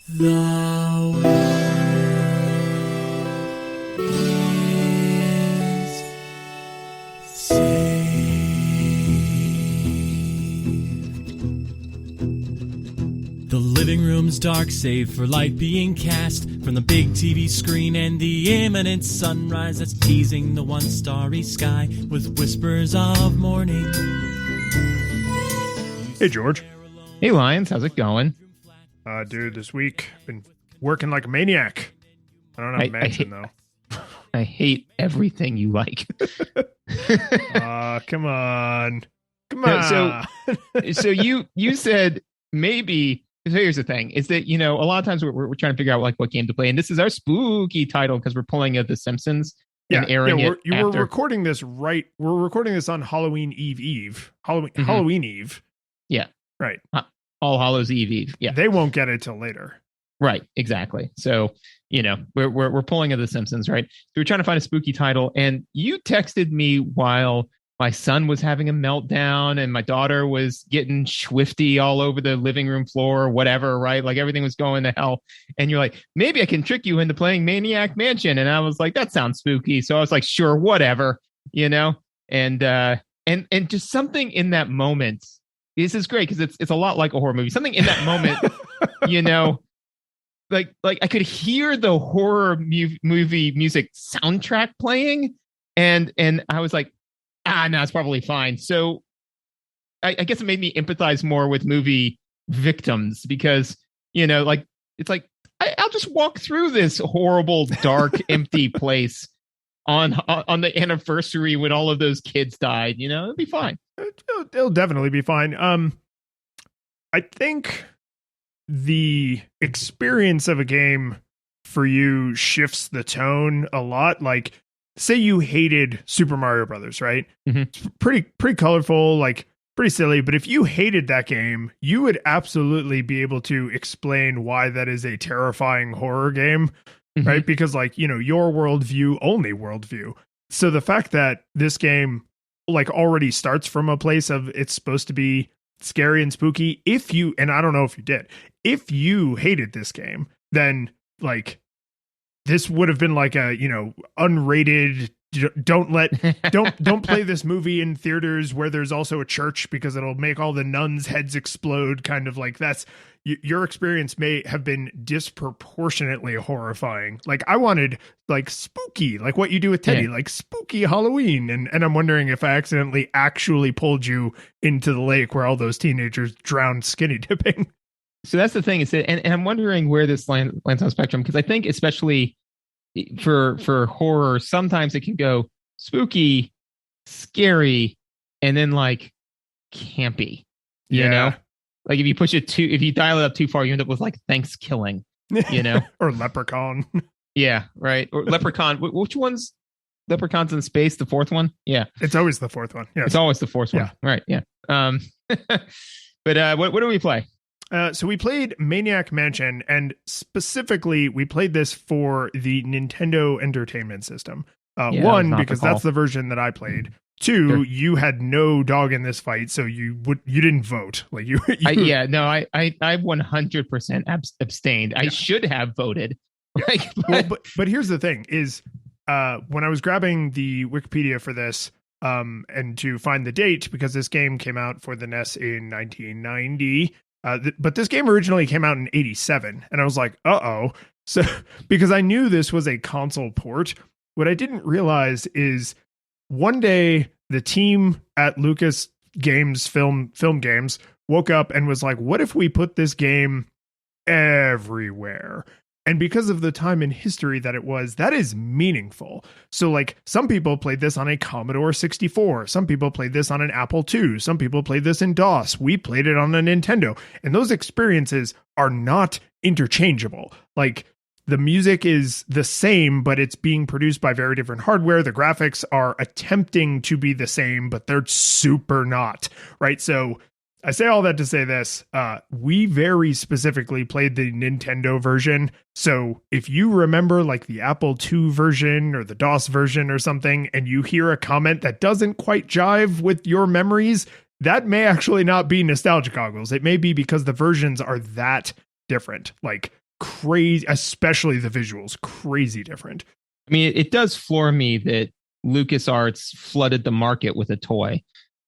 The world is saved. The living room's dark, save for light being cast from the big TV screen and the imminent sunrise that's teasing the one starry sky with whispers of morning. Hey, George. Hey, Lions, how's it going? Dude, this week been working like a maniac. I don't have a mansion though. I hate everything you like. Come on. No, so you said maybe. So here's the thing: is that a lot of times we're trying to figure out like what game to play, and this is our spooky title because we're pulling of The Simpsons and airing it. We're recording this right. We're recording this on Halloween Eve. Halloween Eve. Yeah. Right. All Hallows Eve. Yeah. They won't get it till later. Right. Exactly. So we're pulling of The Simpsons, right? So we're trying to find a spooky title, and you texted me while my son was having a meltdown and my daughter was getting swifty all over the living room floor or whatever, right? Like everything was going to hell. And you're like, maybe I can trick you into playing Maniac Mansion. And I was like, that sounds spooky. So I was like, sure, whatever, and just something in that moment. This is great because it's a lot like a horror movie. Something in that moment, like I could hear the horror movie music soundtrack playing, and I was like, no, it's probably fine. So I guess it made me empathize more with movie victims because it's like I'll just walk through this horrible, dark, empty place on the anniversary when all of those kids died. It'll be fine. It'll definitely be fine. I think the experience of a game for you shifts the tone a lot. Like, say you hated Super Mario Brothers, right? Mm-hmm. It's pretty colorful, like pretty silly. But if you hated that game, you would absolutely be able to explain why that is a terrifying horror game, mm-hmm. right? Because your worldview. So the fact that this game already starts from a place of it's supposed to be scary and spooky. And I don't know if you did, if you hated this game, then this would have been like a, unrated, don't play this movie in theaters where there's also a church because it'll make all the nuns' heads explode. Kind of like your experience may have been disproportionately horrifying. Like I wanted spooky, like what you do with Teddy, like spooky Halloween. And I'm wondering if I accidentally actually pulled you into the lake where all those teenagers drowned skinny dipping. So that's the thing is that, and I'm wondering where this lands on the spectrum, because I think especially for horror, sometimes it can go spooky, scary, and then campy, you know? Like if you dial it up too far, you end up with Thanksgiving, or Leprechaun. Yeah, right. Or Leprechaun. Which one's Leprechauns in Space? The fourth one? Yeah. It's always the fourth one. Yeah. It's always the fourth one. Right. Yeah. But what do we play? So we played Maniac Mansion, and specifically we played this for the Nintendo Entertainment System. One, because that's the version that I played. Two, sure. You had no dog in this fight, so you didn't vote. I 100% abstained. Yeah. I should have voted. But here's the thing: is when I was grabbing the Wikipedia for this, and to find the date, because this game came out for the NES in 1990. But this game originally came out in 87, and I was like, uh-oh. So, because I knew this was a console port, what I didn't realize is one day the team at Lucas Games Film Games woke up and was like, what if we put this game everywhere? And because of the time in history that it was, that is meaningful. So some people played this on a Commodore 64. Some people played this on an Apple II. Some people played this in DOS. We played it on a Nintendo. And those experiences are not interchangeable. The music is the same, but it's being produced by very different hardware. The graphics are attempting to be the same, but they're super not, right? So I say all that to say this, we very specifically played the Nintendo version. So if you remember the Apple II version or the DOS version or something, and you hear a comment that doesn't quite jive with your memories, that may actually not be nostalgia goggles. It may be because the versions are that different. crazy, especially the visuals, crazy different. I mean, it does floor me that LucasArts flooded the market with a toy,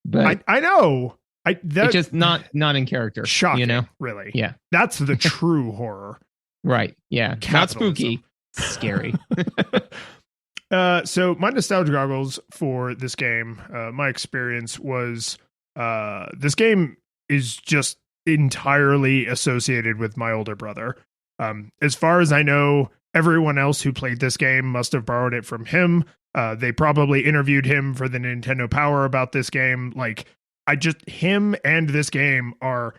but I know. It's just not in character. Shocking, you know? Really. Yeah. That's the true horror. Right. Yeah. Capitalism. Not spooky. Scary. So my nostalgia goggles for this game, my experience was this game is just entirely associated with my older brother. As far as I know, everyone else who played this game must have borrowed it from him. They probably interviewed him for the Nintendo Power about this game. Like, him and this game are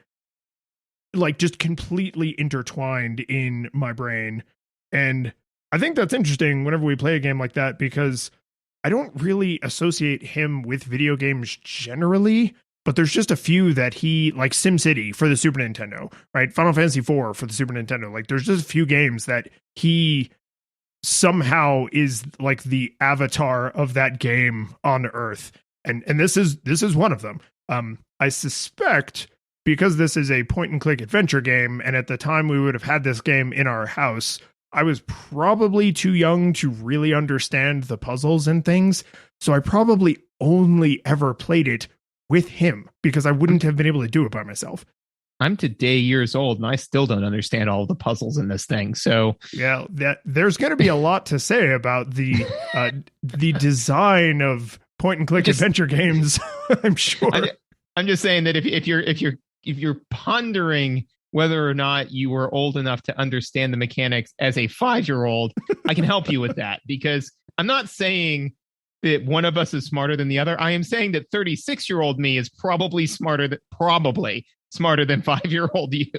like just completely intertwined in my brain. And I think that's interesting whenever we play a game like that, because I don't really associate him with video games generally, but there's just a few that he, like SimCity for the Super Nintendo, right? Final Fantasy IV for the Super Nintendo. Like, there's just a few games that he somehow is like the avatar of that game on Earth. And this is one of them. I suspect because this is a point and click adventure game, and at the time we would have had this game in our house, I was probably too young to really understand the puzzles and things. So I probably only ever played it with him because I wouldn't have been able to do it by myself. I'm today years old and I still don't understand all the puzzles in this thing. So yeah, there's going to be a lot to say about the design of point and click adventure games. I'm sure. I'm just saying that if you're pondering whether or not you were old enough to understand the mechanics as a 5-year-old, I can help you with that, because I'm not saying that one of us is smarter than the other. I am saying that 36-year-old me is probably smarter than 5-year-old you.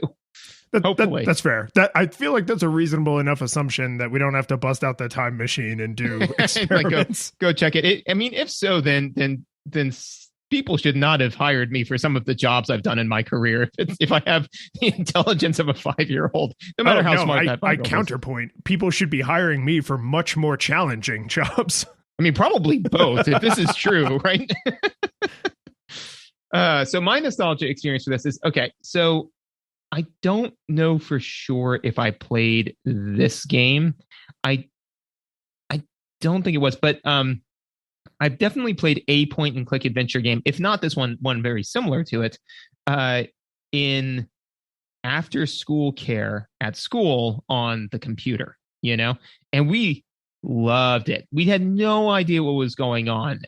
Hopefully. That's fair. I feel like that's a reasonable enough assumption that we don't have to bust out the time machine and do experiments. Go check it. I mean, if so, then people should not have hired me for some of the jobs I've done in my career. If I have the intelligence of a 5-year-old, no matter how smart that 5-year-old is. Counterpoint. People should be hiring me for much more challenging jobs. I mean, probably both, if this is true, right? So my nostalgia experience for this is, okay, so I don't know for sure if I played this game. I don't think it was, but I've definitely played a point and click adventure game, if not this one very similar to it, in after school care at school on the computer, and we loved it. We had no idea what was going on,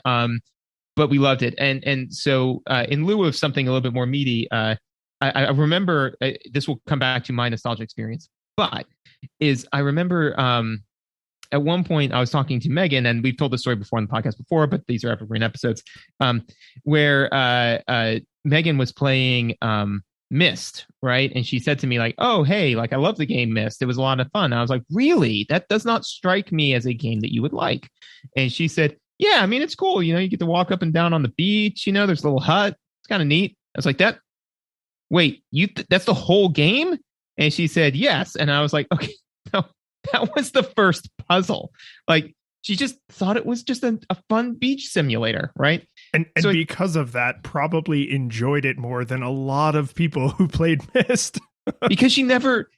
but we loved it. And so in lieu of something a little bit more meaty, I remember, this will come back to my nostalgia experience, but I remember at one point I was talking to Megan, and we've told the story before in the podcast before, but these are evergreen episodes, where Megan was playing Myst, right? And she said to me, like, oh, hey, like, I love the game Myst. It was a lot of fun. I was like, really? That does not strike me as a game that you would like. And she said, yeah, I mean, it's cool. You get to walk up and down on the beach. There's a little hut. It's kind of neat. I was like, wait, that's the whole game? And she said, yes. And I was like, okay, no, that was the first puzzle. Like, she just thought it was just a fun beach simulator, right? And so because of that, probably enjoyed it more than a lot of people who played Myst. Because she never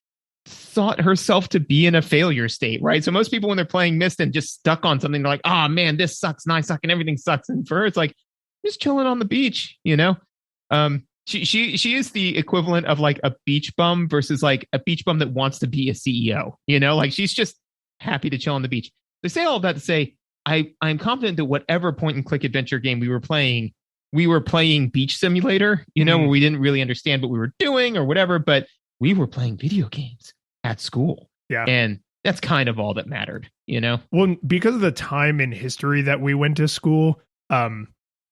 thought herself to be in a failure state, right? So most people, when they're playing Myst and just stuck on something, they're like, oh man, this sucks and I suck and everything sucks. And for her, it's like, just chilling on the beach, She is the equivalent of like a beach bum versus like a beach bum that wants to be a CEO, like she's just happy to chill on the beach. They say all of that to say, I'm confident that whatever point and click adventure game we were playing Beach Simulator, where we didn't really understand what we were doing or whatever, but we were playing video games at school. Yeah. And that's kind of all that mattered, Well, because of the time in history that we went to school,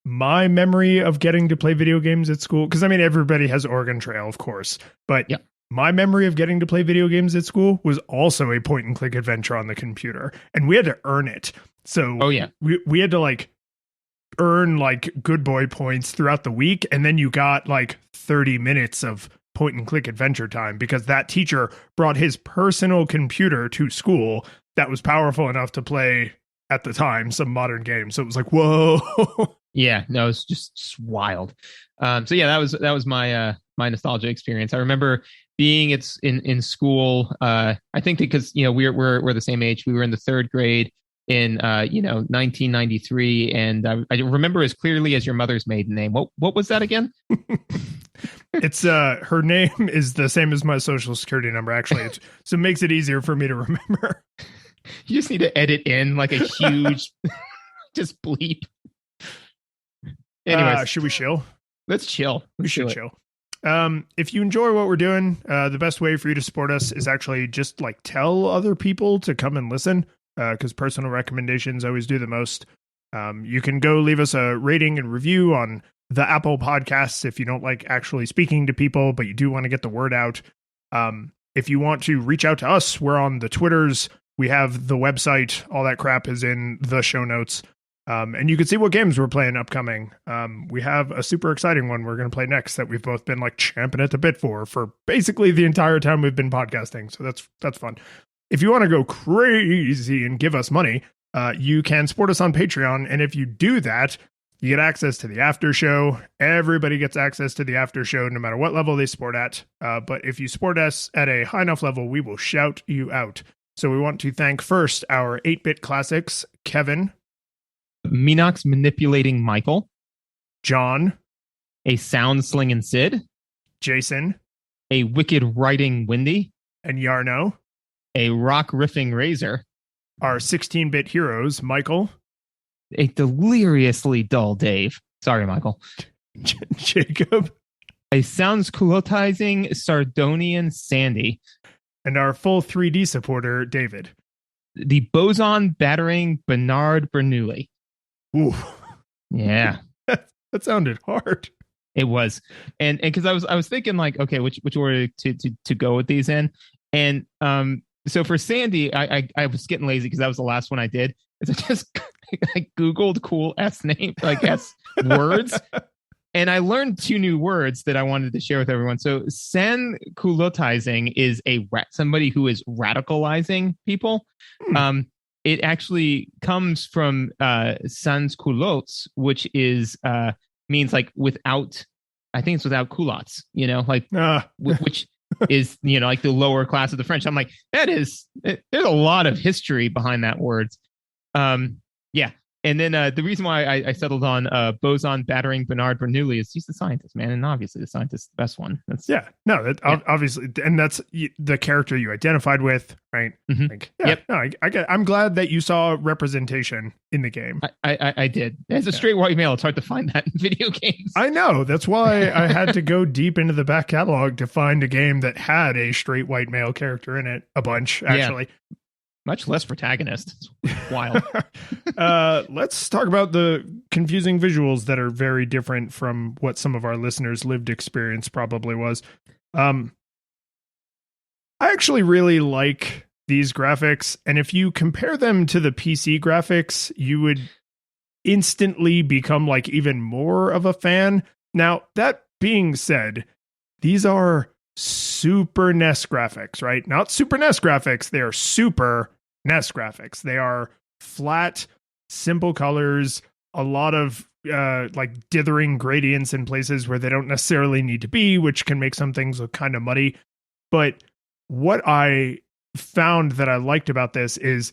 my memory of getting to play video games at school, because I mean, everybody has Oregon Trail, of course, but yeah. My memory of getting to play video games at school was also a point and click adventure on the computer, and we had to earn it. So we had to like earn like good boy points throughout the week, and then you got like 30 minutes of point and click adventure time because that teacher brought his personal computer to school that was powerful enough to play at the time some modern games. So it was like, whoa. Yeah, no, it's just wild. So yeah, that was my nostalgia experience. I remember being it's in school, I think because we're the same age. We were in the third grade in 1993, and I remember as clearly as your mother's maiden name. What was that again? It's her name is the same as my social security number, actually. So it makes it easier for me to remember. You just need to edit in like a huge just bleep. Anyways, should we chill? Let's chill. We should chill. If you enjoy what we're doing, the best way for you to support us is actually just like tell other people to come and listen, because personal recommendations always do the most. You can go leave us a rating and review on the Apple Podcasts if you don't like actually speaking to people, but you do want to get the word out. If you want to reach out to us, we're on the Twitters. We have the website. All that crap is in the show notes. And you can see what games we're playing upcoming. We have a super exciting one we're going to play next that we've both been like champing at the bit for basically the entire time we've been podcasting. So that's fun. If you want to go crazy and give us money, you can support us on Patreon. And if you do that, you get access to the after show. Everybody gets access to the after show, no matter what level they support at. But if you support us at a high enough level, we will shout you out. So we want to thank first our 8-bit classics, Kevin, Minox manipulating Michael, John, a sound slinging Sid, Jason, a wicked writing Wendy, and Yarno, a rock riffing Razor, our 16-bit heroes, Michael, a deliriously dull Dave. Sorry, Michael. Jacob, a sounds culotizing Sardonian Sandy, and our full 3D supporter, David. The boson battering Bernard Bernoulli. Ooh. Yeah. That sounded hard. It was. And because I was thinking like, okay, which order to go with these in. And so for Sandy, I was getting lazy because that was the last one I did. Is I just I Googled cool S name, like S words. And I learned 2 new words that I wanted to share with everyone. So sankulotizing is somebody who is radicalizing people. It actually comes from sans culottes, which is means like without, I think it's without culottes, like which is, like the lower class of the French. I'm like, there's a lot of history behind that word. Yeah. And then the reason why I settled on boson battering Bernard Bernoulli is he's the scientist, man. And obviously the scientist is the best one. Obviously. And that's the character you identified with, right? Mm-hmm. Like, I'm glad that you saw representation in the game. I did. As a straight white male, it's hard to find that in video games. I know. That's why I had to go deep into the back catalog to find a game that had a straight white male character in it. A bunch, actually. Yeah. Much less protagonist. It's wild. Let's talk about the confusing visuals that are very different from what some of our listeners' lived experience probably was. I actually really like these graphics, and if you compare them to the PC graphics, you would instantly become like even more of a fan. Now, that being said, these are Super NES graphics, right? Not Super NES graphics. They are Super NES graphics. They are flat, simple colors, a lot of like dithering gradients in places where they don't necessarily need to be, which can make some things look kind of muddy. But what I found that I liked about this is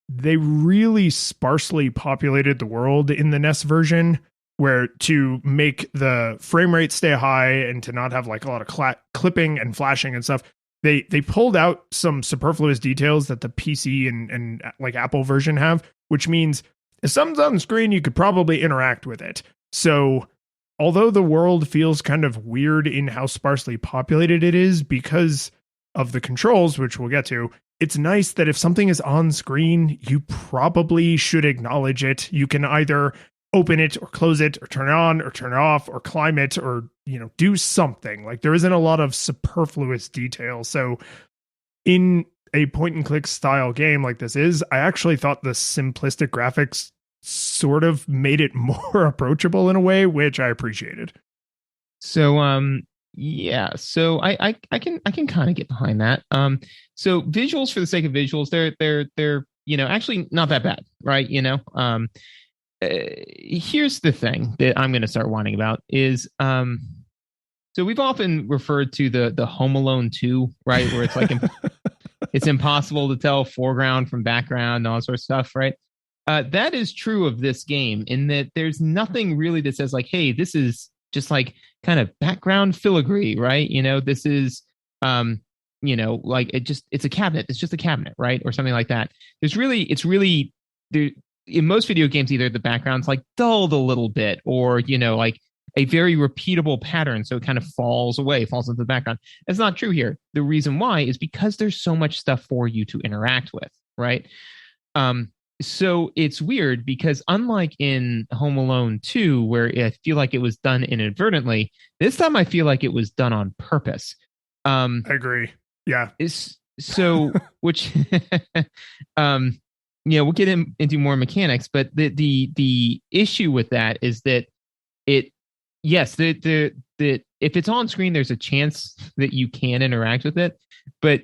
they really sparsely populated the world in the NES version, where to make the frame rate stay high and to not have like a lot of clipping and flashing and stuff, they pulled out some superfluous details that the PC and like Apple version have, which means if something's on the screen, you could probably interact with it. So although the world feels kind of weird in how sparsely populated it is because of the controls, which we'll get to, it's nice that if something is on screen, you probably should acknowledge it. You can either open it or close it or turn it on or turn it off or climb it or, do something. Like there isn't a lot of superfluous detail. So in a point and click style game like this is, I actually thought the simplistic graphics sort of made it more approachable in a way, which I appreciated. So, so I can kind of get behind that. So visuals for the sake of visuals, they're actually not that bad, right? Here's the thing that I'm going to start whining about is So we've often referred to the Home Alone 2, right? Where it's like it's impossible to tell foreground from background and all that sort of stuff, right? That is true of this game in that there's nothing really that says like, hey, this is just like kind of background filigree, right? This is, like it's a cabinet. It's just a cabinet, right? Or something like that. It's really there in most video games, either the background's like dulled a little bit or, like a very repeatable pattern. So it kind of falls into the background. That's not true here. The reason why is because there's so much stuff for you to interact with, right? So it's weird because unlike in Home Alone 2, where I feel like it was done inadvertently, this time I feel like it was done on purpose. I agree. Yeah. Which, we'll get into more mechanics, but the issue with that is that yes, the if it's on screen, there's a chance that you can interact with it, but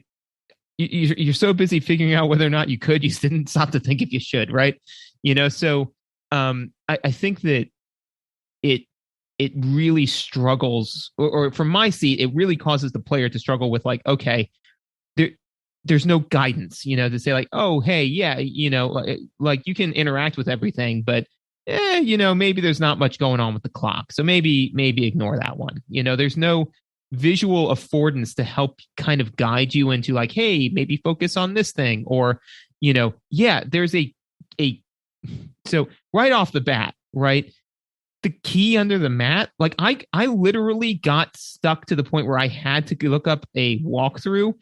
you're so busy figuring out whether or not you could, you didn't stop to think if you should, right? So I think that it really struggles, or from my seat, it really causes the player to struggle with like, okay, there's no guidance, to say like, oh, hey, yeah, like you can interact with everything, but maybe there's not much going on with the clock. So maybe ignore that one. There's no visual affordance to help kind of guide you into like, hey, maybe focus on this thing, or, there's a so right off the bat, right? The key under the mat, like I literally got stuck to the point where I had to look up a walkthrough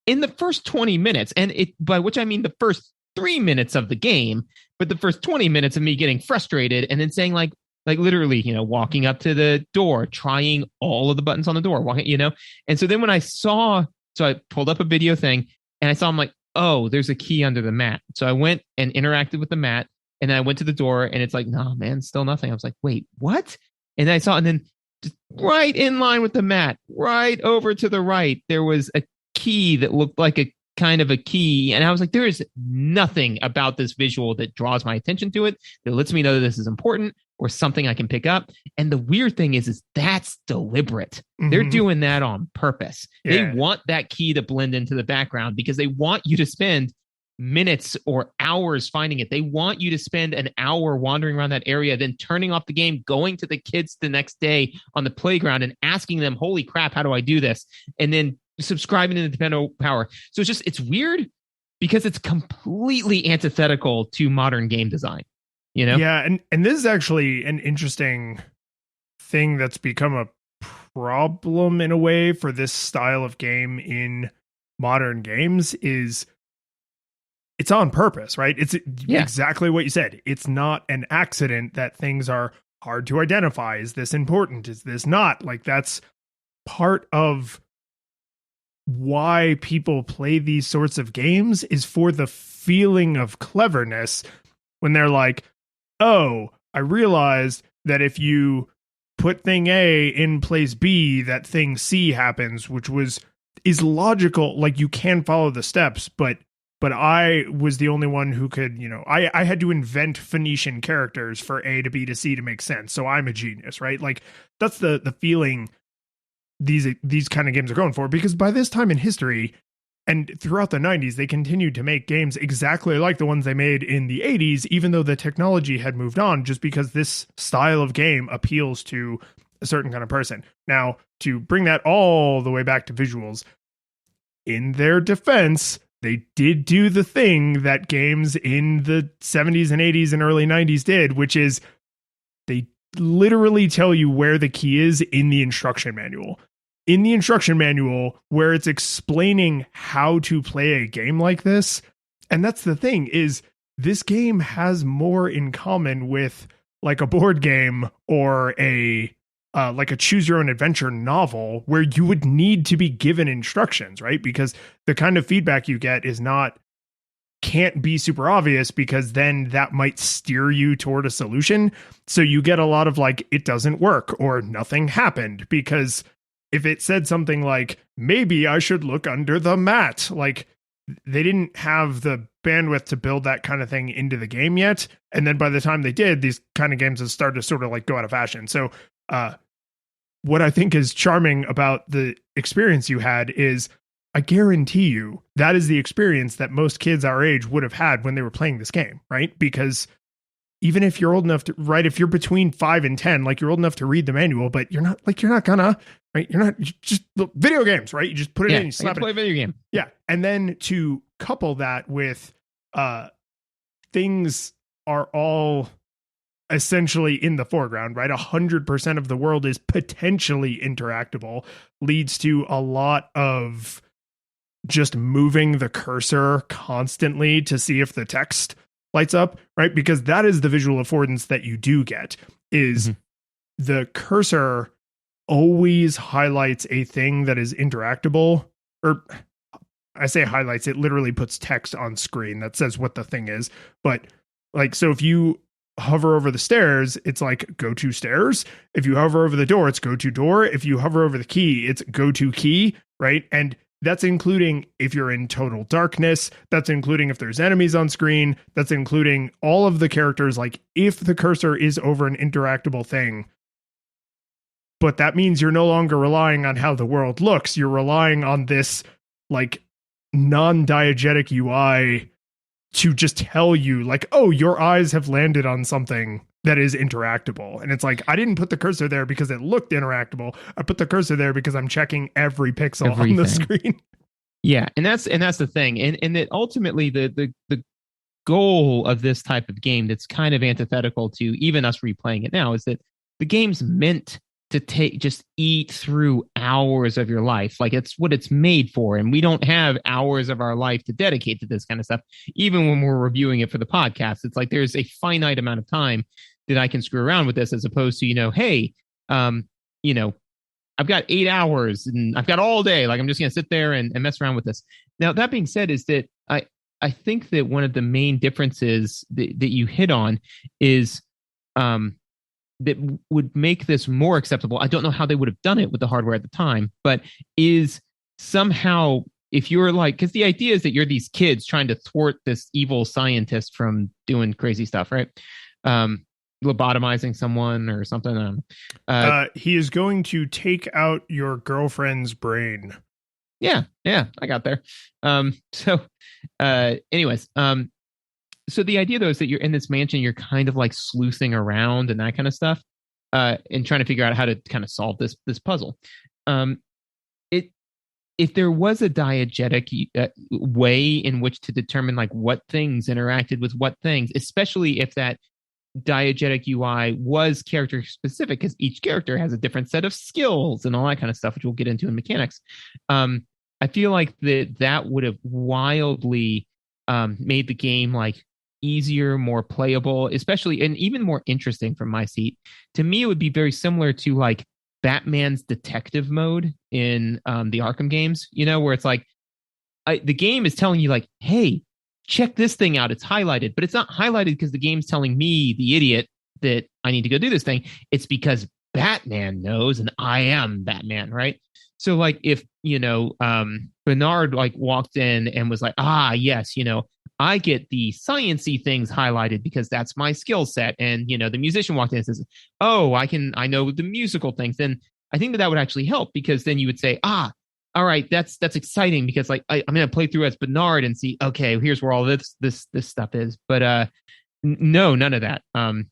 in the first 20 minutes. And by which I mean the first 3 minutes of the game, but the first 20 minutes of me getting frustrated and then saying like literally, walking up to the door, trying all of the buttons on the door, walking, And so then when so I pulled up a video thing and I saw, I'm like, oh, there's a key under the mat. So I went and interacted with the mat. And then I went to the door and it's like, no, man, still nothing. I was like, wait, what? And I saw, and then just right in line with the mat, right over to the right, there was a key that looked like a kind of a key. And I was like, there is nothing about this visual that draws my attention to it, that lets me know that this is important or something I can pick up. And the weird thing is that's deliberate. Mm-hmm. They're doing that on purpose. Yeah. They want that key to blend into the background because they want you to spend minutes or hours finding it. They want you to spend an hour wandering around that area, then turning off the game, going to the kids the next day on the playground and asking them, holy crap, how do I do this? And then subscribing to the Nintendo Power. So it's weird because it's completely antithetical to modern game design, Yeah. And this is actually an interesting thing that's become a problem in a way for this style of game in modern games is it's on purpose, right? It's exactly what you said. It's not an accident that things are hard to identify. Is this important? Is this not? Like that's part of why people play these sorts of games is for the feeling of cleverness when they're like, oh, I realized that if you put thing A in place B, that thing C happens, which is logical. Like you can follow the steps, but I was the only one who could, I had to invent Phoenician characters for A to B to C to make sense. So I'm a genius, right? Like that's the feeling these kind of games are going for, because by this time in history and throughout the 90s, they continued to make games exactly like the ones they made in the 80s, even though the technology had moved on, just because this style of game appeals to a certain kind of person. Now, to bring that all the way back to visuals, in their defense, they did do the thing that games in the 70s and 80s and early 90s did, which is they literally tell you where the key is in the instruction manual. In the instruction manual, where it's explaining how to play a game like this. And that's the thing, is this game has more in common with like a board game or like a choose your own adventure novel, where you would need to be given instructions, right? Because the kind of feedback you get can't be super obvious, because then that might steer you toward a solution. So you get a lot of like, it doesn't work or nothing happened, because if it said something like, maybe I should look under the mat, like they didn't have the bandwidth to build that kind of thing into the game yet. And then by the time they did, these kind of games have started to sort of like go out of fashion. So what I think is charming about the experience you had is I guarantee you that is the experience that most kids our age would have had when they were playing this game, right? Because even if you're old enough to, right, if you're between 5 and 10, like you're old enough to read the manual, but you're not gonna, right? You're just video games, right? You just put it in, you slap it. Play a video game. Yeah. And then to couple that with things are all essentially in the foreground, right? 100% of the world is potentially interactable, leads to a lot of just moving the cursor constantly to see if the text lights up, right? Because that is the visual affordance that you do get, is the cursor always highlights a thing that is interactable. Or I say highlights, it literally puts text on screen that says what the thing is. But like, so if you hover over the stairs, it's like go to stairs. If you hover over the door, it's go to door. If you hover over the key, it's go to key, right? And that's including if you're in total darkness. That's including if there's enemies on screen. That's including all of the characters. Like if the cursor is over an interactable thing, but that means you're no longer relying on how the world looks. You're relying on this like non-diegetic UI to just tell you like, oh, your eyes have landed on something that is interactable. And it's like, I didn't put the cursor there because it looked interactable. I put the cursor there because I'm checking every pixel on the screen. Yeah. And that's the thing. And that ultimately the goal of this type of game that's kind of antithetical to even us replaying it now is that the game's meant to just eat through hours of your life. Like it's what it's made for. And we don't have hours of our life to dedicate to this kind of stuff. Even when we're reviewing it for the podcast, it's like there's a finite amount of time that I can screw around with this, as opposed to, hey, I've got 8 hours and I've got all day. Like I'm just going to sit there and mess around with this. Now, that being said, is that I think that one of the main differences that you hit on is that would make this more acceptable. I don't know how they would have done it with the hardware at the time, but is somehow if you're like, because the idea is that you're these kids trying to thwart this evil scientist from doing crazy stuff, right? Lobotomizing someone or something. He is going to take out your girlfriend's brain. Yeah, I got there. Anyways, so the idea though is that you're in this mansion, you're kind of like sleuthing around and that kind of stuff, and trying to figure out how to kind of solve this puzzle. If there was a diegetic way in which to determine like what things interacted with what things, especially if that diegetic UI was character specific, because each character has a different set of skills and all that kind of stuff, which we'll get into in mechanics. I feel like that would have wildly made the game like easier, more playable, especially, and even more interesting from my seat. To me, it would be very similar to like Batman's detective mode in the Arkham games, where it's like the game is telling you like, hey, check this thing out. It's highlighted, but it's not highlighted because the game's telling me, the idiot, that I need to go do this thing. It's because Batman knows and I am Batman, right? So like if, Bernard like walked in and was like, yes, I get the science-y things highlighted because that's my skill set. And, the musician walked in and says, oh, I know the musical things. Then I think that would actually help, because then you would say, all right, that's exciting, because like I'm going to play through as Bernard and see, okay, here's where all this stuff is. But no, none of that.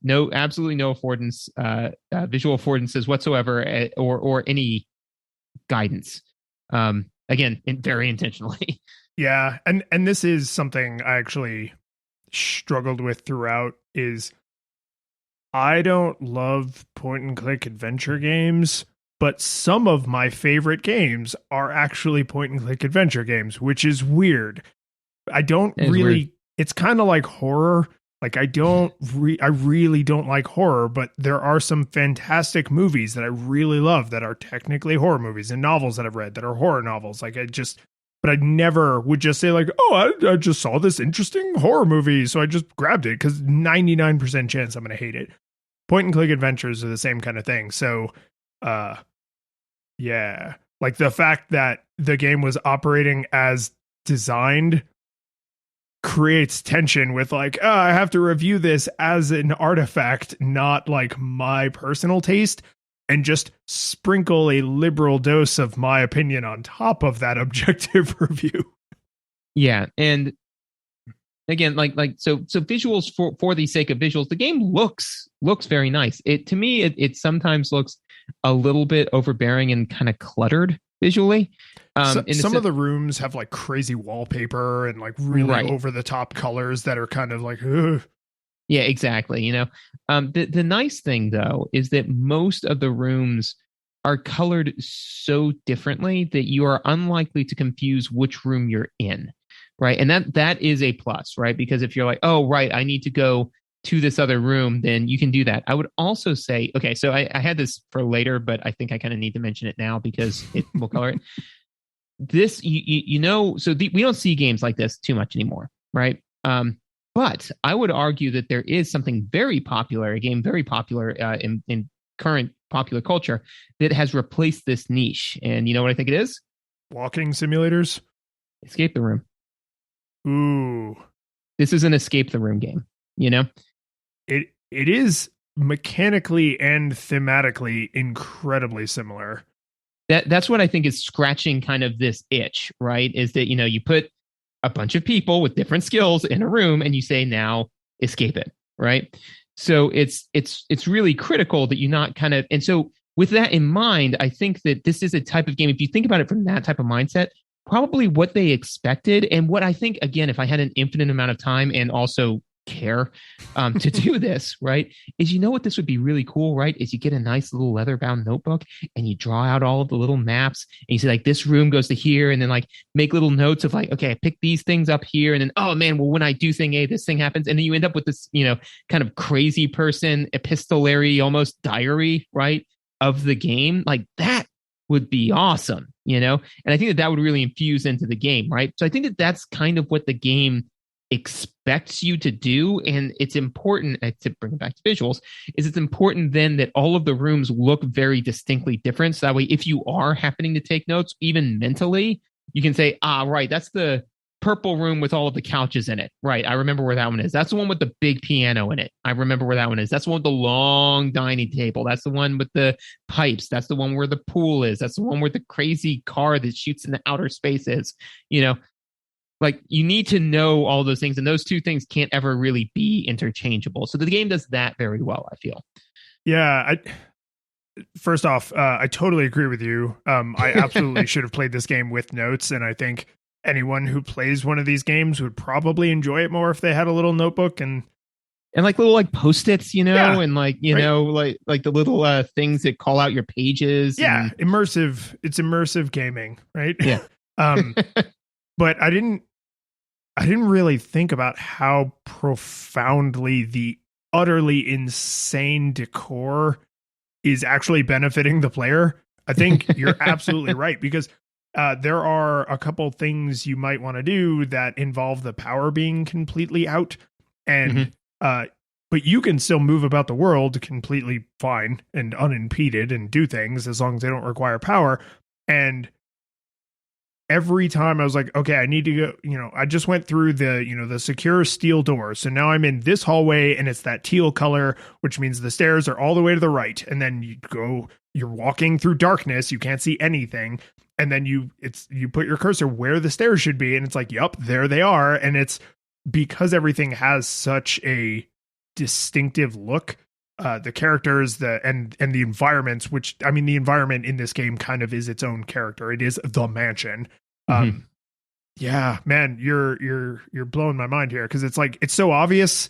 No, absolutely no affordance, visual affordances whatsoever, or any guidance. Again, very intentionally. Yeah, and this is something I actually struggled with throughout, is I don't love point and click adventure games, but some of my favorite games are actually point and click adventure games, which is weird. I don't really, it's kind of like horror. Like I really don't like horror, but there are some fantastic movies that I really love that are technically horror movies, and novels that I've read that are horror novels. Like but I never would just say like, oh, I just saw this interesting horror movie, so I just grabbed it, because 99% chance I'm going to hate it. Point and click adventures are the same kind of thing. So, yeah, like the fact that the game was operating as designed creates tension with like, I have to review this as an artifact, not like my personal taste. and just sprinkle a liberal dose of my opinion on top of that objective review. Yeah, and again, so visuals for the sake of visuals, the game looks very nice. It to me, it sometimes looks a little bit overbearing and kind of cluttered visually. Some of the rooms have like crazy wallpaper and like really over the top colors that are kind of like, ugh. Yeah, exactly. The nice thing though is that most of the rooms are colored so differently that you are unlikely to confuse which room you're in. Right. And that is a plus, right? Because if you're like, oh, right, I need to go to this other room, then you can do that. I would also say, okay, so I had this for later, but I think I kind of need to mention it now because it will color it. This, we don't see games like this too much anymore, right? But I would argue that there is something very popular, a game very popular in current popular culture that has replaced this niche. And you know what I think it is? Walking simulators? Escape the Room. Ooh. This is an escape the room game, It is mechanically and thematically incredibly similar. That's what I think is scratching kind of this itch, right? Is that, you put a bunch of people with different skills in a room and you say, now escape it, right? So it's really critical that you not kind of, and so with that in mind, I think that this is a type of game, if you think about it from that type of mindset, probably what they expected. And what I think, again, if I had an infinite amount of time and also care to do this, right, is what this would be really cool, right, is you get a nice little leather bound notebook and you draw out all of the little maps and you say like this room goes to here, and then like make little notes of like, okay, I pick these things up here, and then oh man, well when I do thing A, this thing happens, and then you end up with this kind of crazy person epistolary almost diary, right, of the game. Like that would be awesome, and I think that would really infuse into the game, right? So I think that that's kind of what the game expects you to do, and it's important to bring it back to visuals, is it's important then that all of the rooms look very distinctly different, so that way if you are happening to take notes even mentally, you can say, right, that's the purple room with all of the couches in it, right, I remember where that one is. That's the one with the big piano in it. I remember where that one is. That's the one with the long dining table. That's the one with the pipes. That's the one where the pool is. That's the one where the crazy car that shoots in the outer space is. Like you need to know all those things, and those two things can't ever really be interchangeable. So the game does that very well, I feel. Yeah. First off, I totally agree with you. I absolutely should have played this game with notes, and I think anyone who plays one of these games would probably enjoy it more if they had a little notebook and like little like Post-its, yeah, and like like the little things that call out your pages. Yeah, immersive. It's immersive gaming, right? Yeah. But I didn't really think about how profoundly the utterly insane decor is actually benefiting the player. I think you're absolutely right, because there are a couple things you might want to do that involve the power being completely out, and but you can still move about the world completely fine and unimpeded and do things as long as they don't require power. And every time I was like, okay, I need to go, I just went through the secure steel door. So now I'm in this hallway and it's that teal color, which means the stairs are all the way to the right. And then you're walking through darkness. You can't see anything. And then you put your cursor where the stairs should be. And it's like, yep, there they are. And it's because everything has such a distinctive look. The characters, and the environments, which I mean, the environment in this game kind of is its own character. It is the mansion. Yeah, man, you're blowing my mind here, because it's like it's so obvious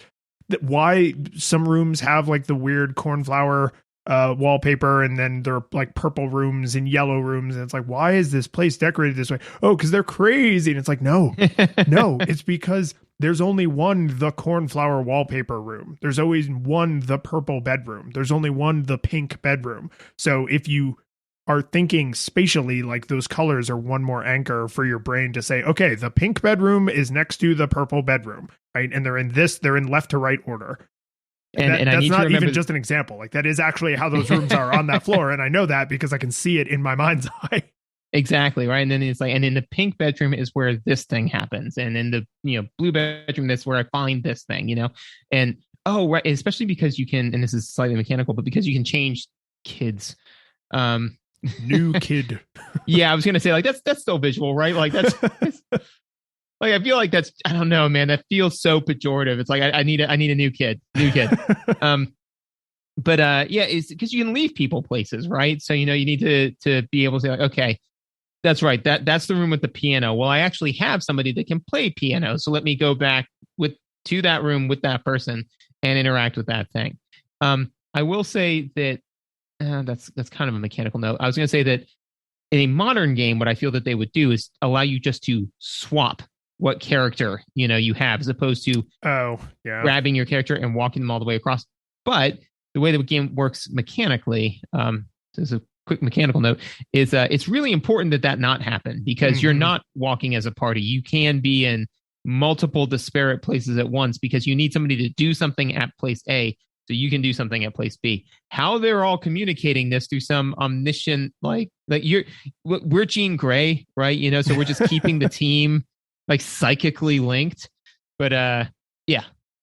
that why some rooms have like the weird cornflower wallpaper, and then there are like purple rooms and yellow rooms, and it's like, why is this place decorated this way? Oh, because they're crazy. And it's like, no, it's because there's only one the cornflower wallpaper room. There's always one the purple bedroom. There's only one the pink bedroom. So if you are thinking spatially, like those colors are one more anchor for your brain to say, okay, the pink bedroom is next to the purple bedroom, right? And they're in left to right order. And that's not even just an example. Like that is actually how those rooms are on that floor. And I know that because I can see it in my mind's eye. Exactly. Right. And then it's like, and in the pink bedroom is where this thing happens. And in the, blue bedroom, that's where I find this thing, and, oh, right. Especially because you can, and this is slightly mechanical, but because you can change kids. Um, New kid. yeah, I was gonna say like that's still visual, right? Like that's like I feel like that's I don't know, man. That feels so pejorative. It's like I need a new kid, Um, but yeah, it's because you can leave people places, right? So you need to be able to say like, okay, that's right. That's the room with the piano. Well, I actually have somebody that can play piano, so let me go back to that room with that person and interact with that thing. I will say that that's kind of a mechanical note. I was going to say that in a modern game, what I feel that they would do is allow you just to swap what character you have, as opposed to grabbing your character and walking them all the way across. But the way the game works mechanically, as a quick mechanical note, is it's really important that not happen, because you're not walking as a party. You can be in multiple disparate places at once, because you need somebody to do something at place A so you can do something at place B. How they're all communicating this through some omniscient, like we're Jean Grey, right? So we're just keeping the team like psychically linked. But that's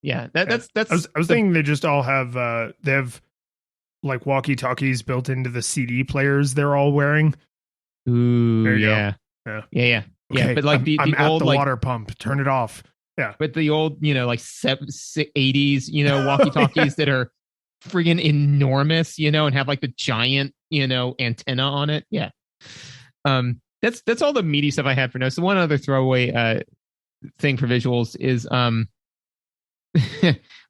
I was thinking they just all have they have like walkie-talkies built into the CD players they're all wearing. Ooh, yeah. Yeah. Okay, But like I'm the at old the like water pump. Turn it off. Yeah. But the old, like 80s, walkie-talkies that are friggin' enormous, and have like the giant, antenna on it. Yeah. That's all the meaty stuff I had for notes. So one other throwaway thing for visuals is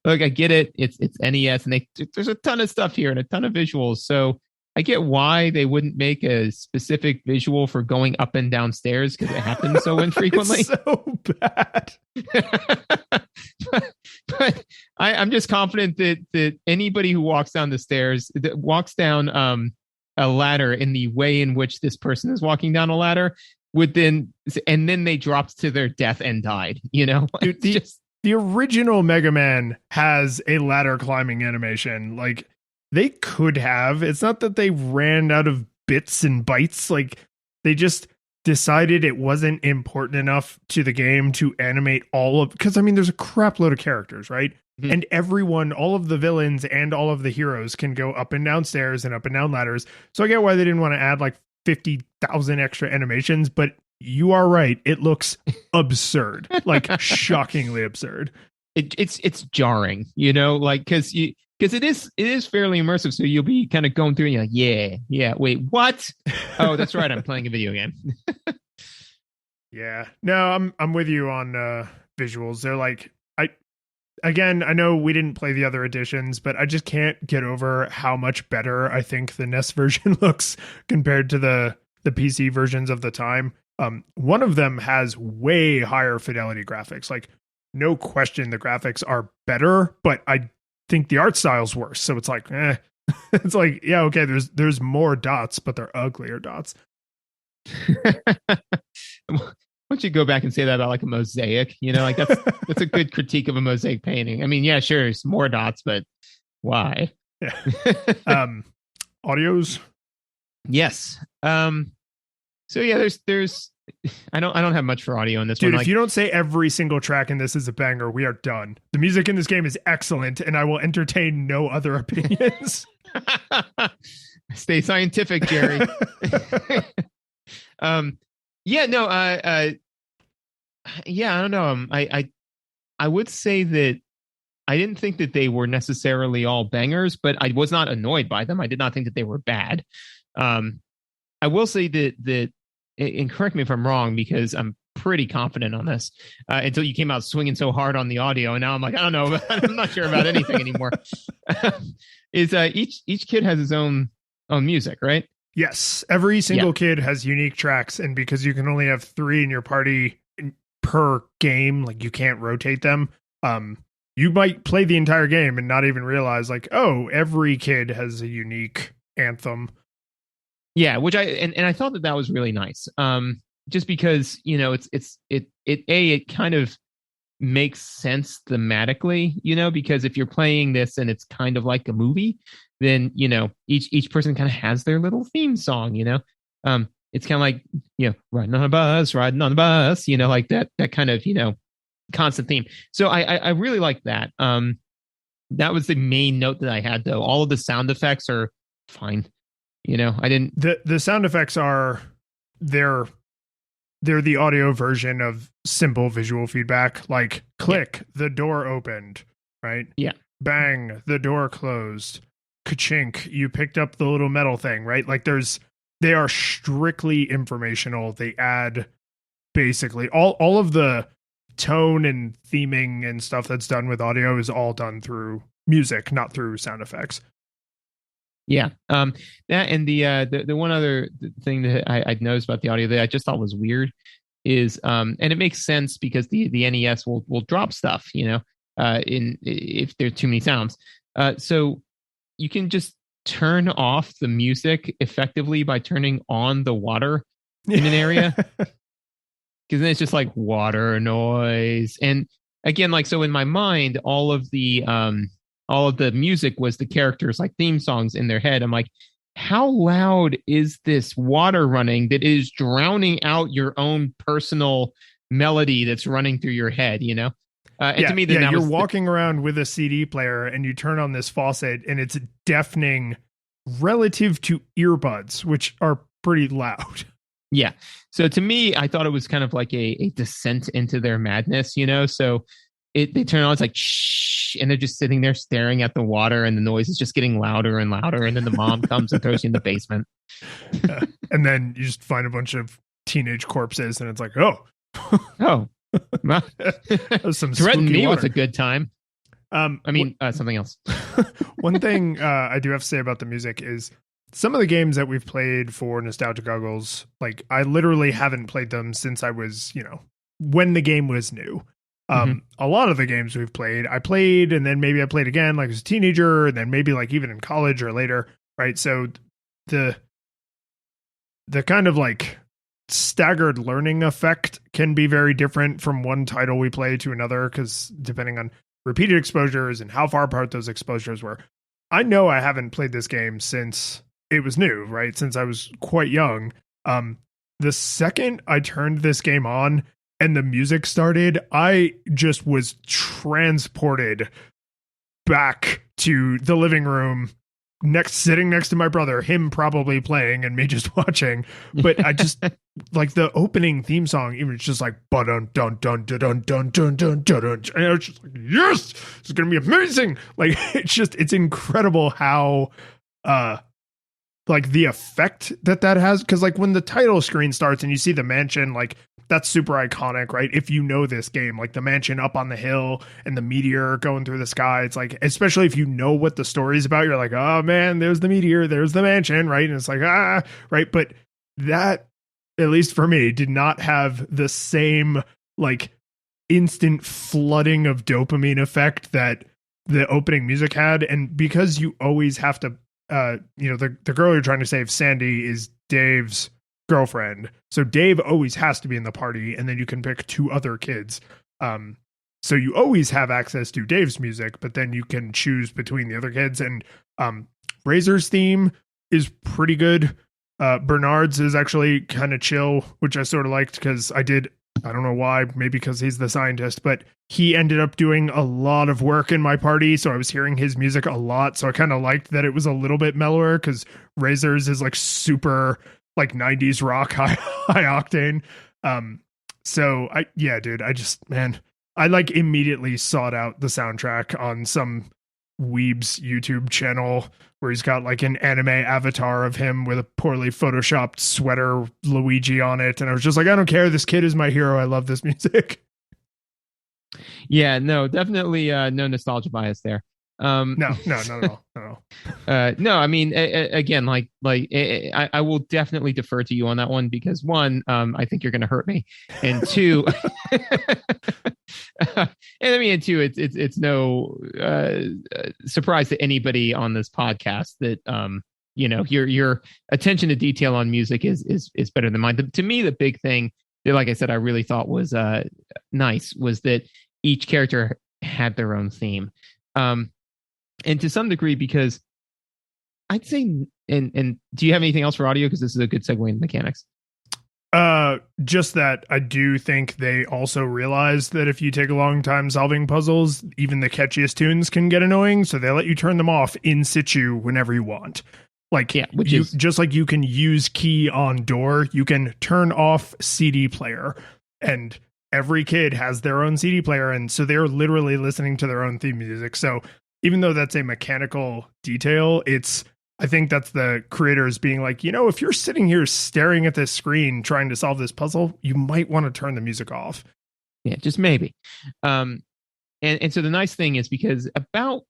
look, I get it. It's NES, and there's a ton of stuff here and a ton of visuals. So I get why they wouldn't make a specific visual for going up and down stairs, because it happens so infrequently. It's so bad. but I'm just confident that anybody who walks down the stairs, that walks down a ladder in the way in which this person is walking down a ladder, would then they dropped to their death and died. Dude, the original Mega Man has a ladder climbing animation. Like, they could have. It's not that they ran out of bits and bytes. Like, they just decided it wasn't important enough to the game to animate all of, because I mean, there's a crap load of characters, right? Mm-hmm. And everyone, all of the villains and all of the heroes can go up and down stairs and up and down ladders. So I get why they didn't want to add like 50,000 extra animations, but you are right. It looks absurd, like shockingly absurd. It's jarring, like, because it is fairly immersive. So you'll be kind of going through and you're like, yeah, wait, what? Oh, that's right. I'm playing a video game. Yeah, no, I'm with you on visuals. They're like, I know we didn't play the other editions, but I just can't get over how much better I think the NES version looks compared to the PC versions of the time. One of them has way higher fidelity graphics. Like, no question, the graphics are better, but I think the art style's worse. So it's like, it's like, yeah, okay, there's more dots, but they're uglier dots. Why don't you go back and say that about like a mosaic? Like that's a good critique of a mosaic painting. I mean, yeah, sure, it's more dots, but why? Yeah. Audios. Yes. So yeah, there's I don't have much for audio in this one. Dude, if you don't say every single track in this is a banger, we are done. The music in this game is excellent, and I will entertain no other opinions. Stay scientific, Jerry. Yeah, no, yeah, I don't know. I would say that I didn't think that they were necessarily all bangers, but I was not annoyed by them. I did not think that they were bad. I will say that, and correct me if I'm wrong, because I'm pretty confident on this, until you came out swinging so hard on the audio, and now I'm like, I don't know, I'm not sure about anything anymore. Is each kid has his own music, right? Yes, every single kid has unique tracks, and because you can only have 3 in your party per game, like you can't rotate them. You might play the entire game and not even realize, like, oh, every kid has a unique anthem. Yeah, which I thought that was really nice. Just because it kind of makes sense thematically, because if you're playing this and it's kind of like a movie, then each person kind of has their little theme song. It's kind of like riding on a bus, like that kind of constant theme. So I really like that. That was the main note that I had, though. All of the sound effects are fine. You know, I didn't. The sound effects are they're the audio version of simple visual feedback, like click, the door opened, right? Yeah. Bang, the door closed. Ka-chink, you picked up the little metal thing, right? Like they are strictly informational. They add basically all of the tone and theming and stuff that's done with audio is all done through music, not through sound effects. Yeah. That and the one other thing that I'd noticed about the audio that I just thought was weird is and it makes sense because the NES will drop stuff, you know, in if there are too many sounds. So you can just turn off the music effectively by turning on the water in an area. Because then it's just like water noise. And again, like so in my mind, all of the music was the characters like theme songs in their head. I'm like, how loud is this water running that is drowning out your own personal melody that's running through your head, you know? And to me, then you're walking around with a CD player and you turn on this faucet and it's deafening relative to earbuds, which are pretty loud. Yeah. So to me, I thought it was kind of like a descent into their madness, you know? So they turn on, it's like, shh, and they're just sitting there staring at the water and the noise is just getting louder and louder. And then the mom comes and throws you in the basement. And then you just find a bunch of teenage corpses and it's like, oh. Some threaten me water. was a good time. Something else. One thing I do have to say about the music is some of the games that we've played for Nostalgia Goggles, like I literally haven't played them since I was, you know, when the game was new. A lot of the games we've played, I played and then maybe I played again like as a teenager and then maybe like even in college or later, right? So the kind of like staggered learning effect can be very different from one title we play to another because depending on repeated exposures and how far apart those exposures were. I know I haven't played this game since it was new, right? Since I was quite young. The second I turned this game on and the music started, I just was transported back to the living room sitting next to my brother, him probably playing and me just watching. But I just like the opening theme song, even it's just like dun dun dun dun dun dun dun dun dun, and I was just like, yes, it's gonna be amazing. Like it's incredible how like the effect that has, because like when the title screen starts and you see the mansion, like that's super iconic, right? If you know this game, like the mansion up on the hill and the meteor going through the sky, it's like, especially if you know what the story is about, you're like, oh man, there's the meteor, there's the mansion, right? And it's like, right? But that, at least for me, did not have the same like instant flooding of dopamine effect that the opening music had. And because you always have to, the girl you're trying to save, Sandy, is Dave's girlfriend. So Dave always has to be in the party, and then you can pick two other kids. So you always have access to Dave's music, but then you can choose between the other kids. And Razor's theme is pretty good. Bernard's is actually kind of chill, which I sort of liked because I don't know why, maybe because he's the scientist, but he ended up doing a lot of work in my party. So I was hearing his music a lot. So I kind of liked that it was a little bit mellower because Razor's is like super like 90s rock, high octane. So I like immediately sought out the soundtrack on some weeb's YouTube channel where he's got like an anime avatar of him with a poorly photoshopped sweater Luigi on it. And I was just like, I don't care. This kid is my hero. I love this music. Yeah, no, definitely no nostalgia bias there. No, not at all. No, I mean, again, I will definitely defer to you on that one because one, I think you're going to hurt me, and two, and two, it's no surprise to anybody on this podcast that your attention to detail on music is better than mine. To me, the big thing that, like I said, I really thought was nice was that each character had their own theme. And to some degree, because I'd say, and do you have anything else for audio? Because this is a good segue into mechanics. Just that I do think they also realize that if you take a long time solving puzzles, even the catchiest tunes can get annoying. So they let you turn them off in situ whenever you want. Like, Yeah, which you is just like you can use key on door, you can turn off CD player, and every kid has their own CD player, and so they're literally listening to their own theme music. So even though that's a mechanical detail, I think that's the creators being like, if you're sitting here staring at this screen trying to solve this puzzle, you might want to turn the music off. yeah, just maybe. And so the nice thing is because about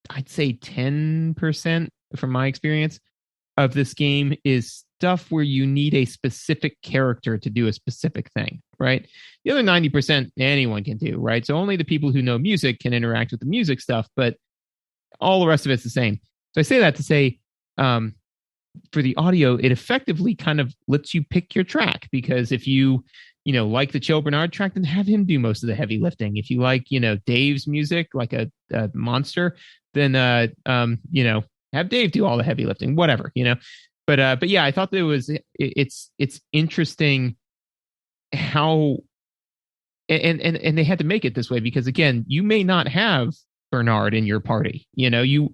I'd say 10% from my experience of this game is stuff where you need a specific character to do a specific thing, right? The other 90% anyone can do, right? So only the people who know music can interact with the music stuff, but all the rest of it's the same. So I say that to say, for the audio, it effectively kind of lets you pick your track, because if you like the Chill Bernard track, then have him do most of the heavy lifting. If you like, Dave's music, like a monster, then have Dave do all the heavy lifting, whatever. But yeah, I thought that it's interesting how and they had to make it this way because, again, you may not have Bernard in your party. The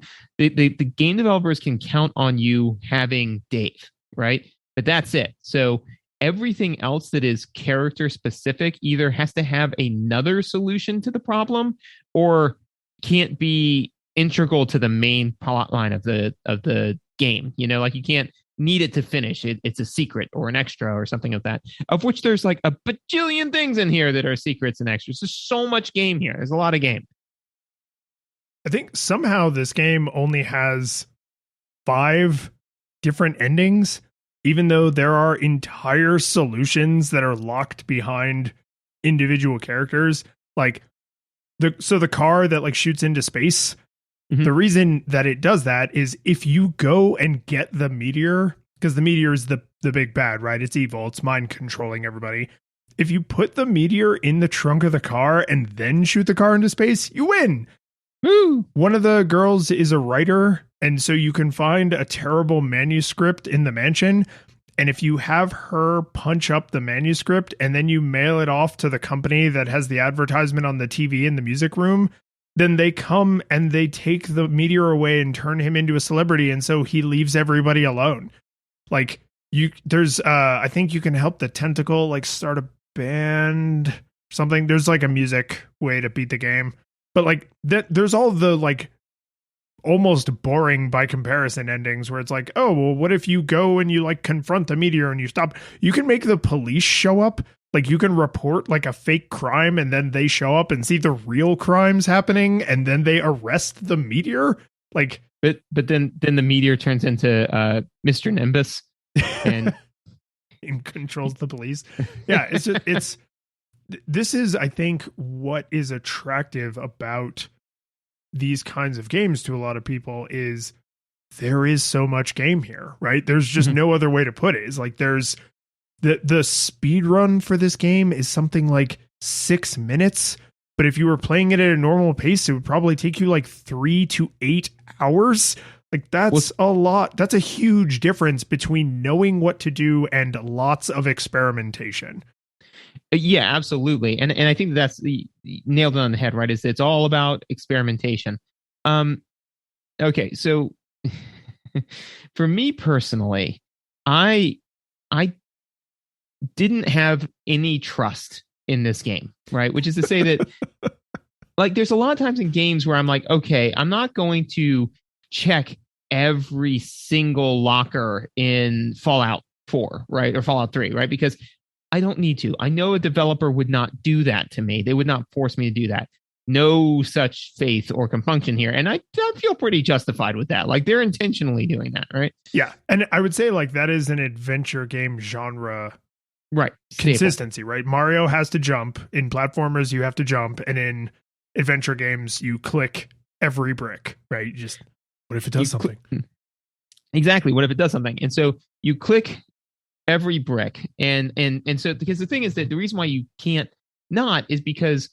game developers can count on you having Dave, right? But that's it. So everything else that is character specific either has to have another solution to the problem or can't be integral to the main plot line of the game. Like you can't need it to finish. It's a secret or an extra or something like that, of which there's like a bajillion things in here that are secrets and extras. There's so much game here. There's a lot of game. I think somehow this game only has 5 different endings, even though there are entire solutions that are locked behind individual characters. Like the car that like shoots into space. Mm-hmm. The reason that it does that is if you go and get the meteor, because the meteor is the big bad, right? It's evil. It's mind controlling everybody. If you put the meteor in the trunk of the car and then shoot the car into space, you win. Woo! One of the girls is a writer, and so you can find a terrible manuscript in the mansion, and if you have her punch up the manuscript and then you mail it off to the company that has the advertisement on the TV in the music room, then they come and they take the meteor away and turn him into a celebrity, and so he leaves everybody alone. Like there's I think you can help the tentacle like start a band or something. There's like a music way to beat the game. But like there's all the like almost boring by comparison endings where it's like, oh, well, what if you go and you like confront a meteor and you stop? You can make the police show up. Like you can report like a fake crime and then they show up and see the real crimes happening and then they arrest the meteor. Like, but then the meteor turns into Mr. Nimbus and controls the police. Yeah, it's. This is, I think, what is attractive about these kinds of games to a lot of people is there is so much game here, right? There's just no other way to put it. It's like there's the speed run for this game is something like 6 minutes, but if you were playing it at a normal pace, it would probably take you like 3 to 8 hours. Like that's a lot. That's a huge difference between knowing what to do and lots of experimentation. Yeah, absolutely. And I think that's nailed it on the head, right? It's all about experimentation. Okay, so for me personally, I didn't have any trust in this game, right? Which is to say that like there's a lot of times in games where I'm like, okay, I'm not going to check every single locker in Fallout 4, right? Or Fallout 3, right? Because I don't need to. I know a developer would not do that to me. They would not force me to do that. No such faith or compunction here. And I feel pretty justified with that. Like they're intentionally doing that, right? Yeah. And I would say like that is an adventure game genre. Right. Consistency, right? Mario has to jump. In platformers, you have to jump. And in adventure games, you click every brick, right? Just what if it does something? Exactly. What if it does something? And so you click every brick. And so because the thing is that the reason why you can't not is because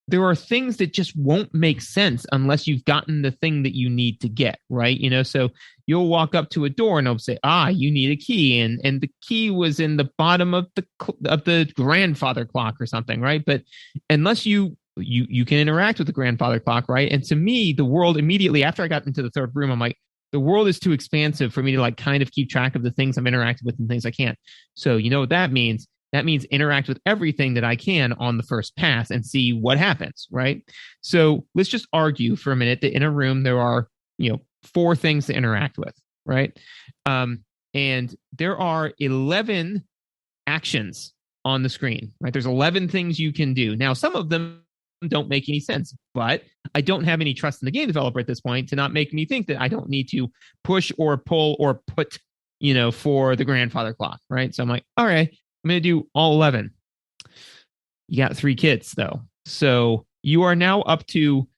there are things that just won't make sense unless you've gotten the thing that you need to get, right? So you'll walk up to a door and they'll say, you need a key. And the key was in the bottom of the grandfather clock or something, right? But unless you can interact with the grandfather clock, right? And to me, the world immediately after I got into the third room, I'm like, the world is too expansive for me to like kind of keep track of the things I'm interacting with and things I can't. So you know what that means? That means interact with everything that I can on the first pass and see what happens, right? So let's just argue for a minute that in a room there are, 4 things to interact with, right? And there are 11 actions on the screen, right? There's 11 things you can do. Now, some of them don't make any sense, but I don't have any trust in the game developer at this point to not make me think that I don't need to push or pull or put, for the grandfather clock, right? So I'm like, all right, I'm going to do all 11. You got 3 kids though. So you are now up to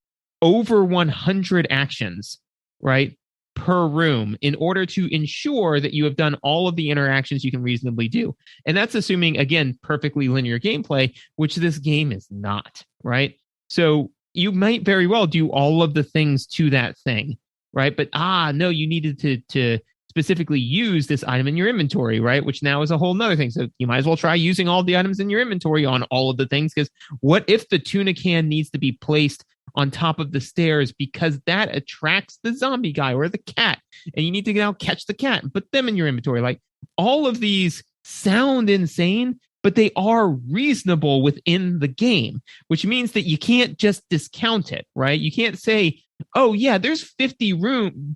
over 100 actions, right, per room in order to ensure that you have done all of the interactions you can reasonably do. And that's assuming, again, perfectly linear gameplay, which this game is not, right? So you might very well do all of the things to that thing, right? But, no, you needed to specifically use this item in your inventory, right? Which now is a whole nother thing. So you might as well try using all the items in your inventory on all of the things, because what if the tuna can needs to be placed on top of the stairs because that attracts the zombie guy or the cat, and you need to now catch the cat and put them in your inventory? Like, all of these sound insane, but they are reasonable within the game, which means that you can't just discount it, right? You can't say, oh yeah, there's 50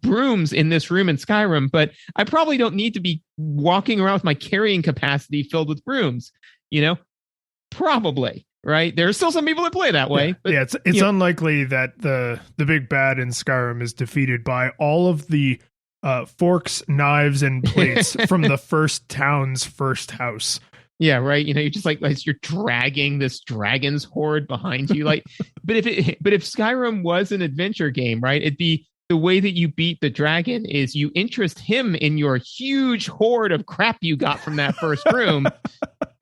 brooms in this room in Skyrim, but I probably don't need to be walking around with my carrying capacity filled with brooms, probably. Right. There are still some people that play that way. Yeah, but, it's unlikely that the big bad in Skyrim is defeated by all of the forks, knives, and plates from the first town's first house. Yeah, right. You're just like you're dragging this dragon's horde behind you. Like, but if Skyrim was an adventure game, right, it'd be the way that you beat the dragon is you interest him in your huge horde of crap you got from that first room.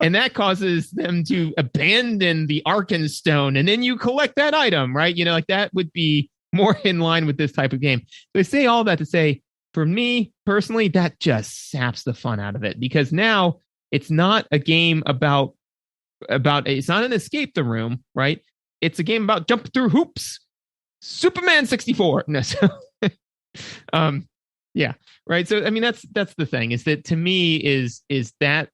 And that causes them to abandon the Arkenstone, and then you collect that item, right? Like that would be more in line with this type of game. So I say all that to say, for me personally, that just saps the fun out of it, because now it's not a game about it's not an escape the room, right? It's a game about jump through hoops. Superman 64. No, so, yeah, right. So I mean, that's the thing, is that to me is that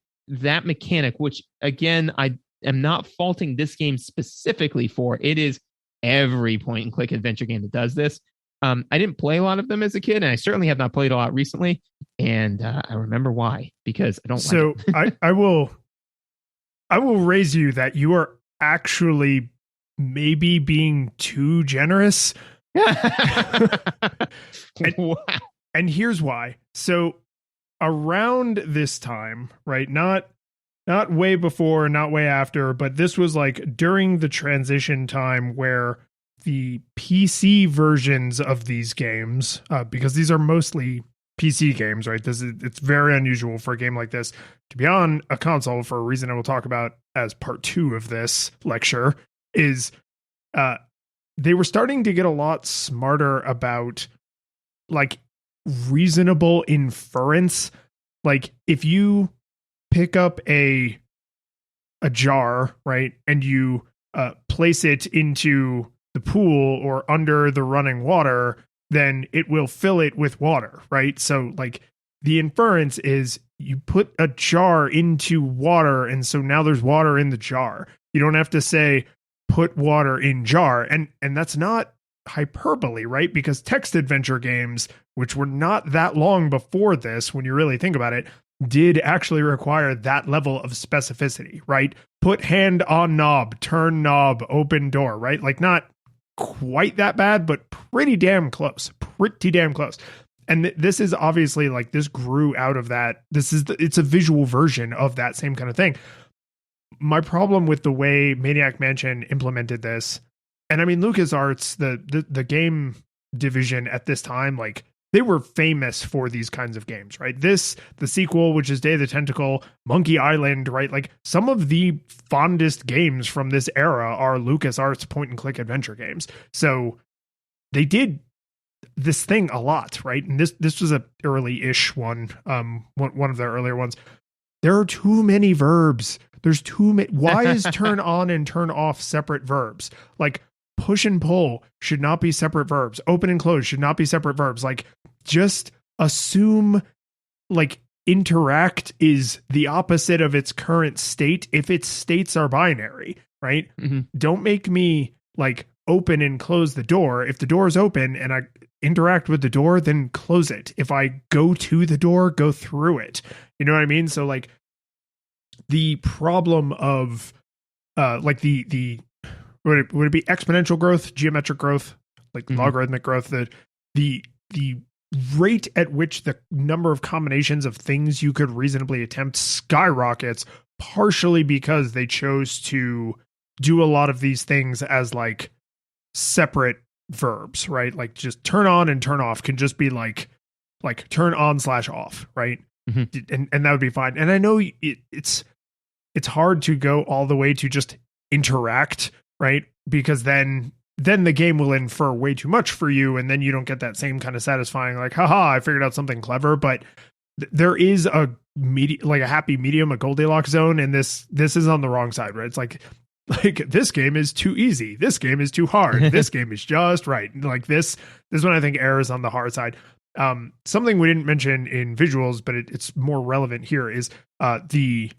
mechanic, which again, I am not faulting this game specifically for. It is every point and click adventure game that does this. I didn't play a lot of them as a kid, and I certainly have not played a lot recently. And I remember why, because I don't. So like it. I will raise you that you are actually maybe being too generous. Wow. And here's why. So around this time, right? Not way before, not way after, but this was like during the transition time where the PC versions of these games, because these are mostly PC games, right? It's very unusual for a game like this to be on a console, for a reason I will talk about as part 2 of this lecture, is they were starting to get a lot smarter about like reasonable inference. Like if you pick up a jar, right, and you place it into the pool or under the running water, then it will fill it with water, right? So like the inference is you put a jar into water, and so now there's water in the jar. You don't have to say put water in jar. And that's not hyperbole, right? Because text adventure games, which were not that long before this, when you really think about it, did actually require that level of specificity, right? Put hand on knob, turn knob, open door, right? Like not quite that bad, but pretty damn close. And this is obviously like, this grew out of that. It's a visual version of that same kind of thing. My problem with the way Maniac Mansion implemented this, and I mean, LucasArts, the game division at this time, like they were famous for these kinds of games, right? The sequel, which is Day of the Tentacle, Monkey Island, right? Like some of the fondest games from this era are LucasArts point and click adventure games. So they did this thing a lot, right? And this was a early-ish one of their earlier ones. There are too many verbs. There's too many. Why is turn on and turn off separate verbs? Like push and pull should not be separate verbs. Open and close should not be separate verbs. Like just assume like interact is the opposite of its current state if its states are binary, right? Don't make me like open and close the door. If the door is open and I interact with the door, then close it. If I go to the door, go through it. You know what I mean? So like the problem of like the would it be exponential growth, geometric growth, like logarithmic growth, the rate at which the number of combinations of things you could reasonably attempt skyrockets, partially because they chose to do a lot of these things as like separate verbs, right? Like just turn on and turn off can just be like turn on / off, right? And that would be fine. And I know it's hard to go all the way to just interact, right? Because then the game will infer way too much for you, and then you don't get that same kind of satisfying like, haha, I figured out something clever. But there is a like a happy medium, a Goldilocks zone, and this is on the wrong side, right? It's like this game is too easy, this game is too hard, this game is just right. Like this is when I think error is on the hard side. Something we didn't mention in visuals, but it's more relevant here is the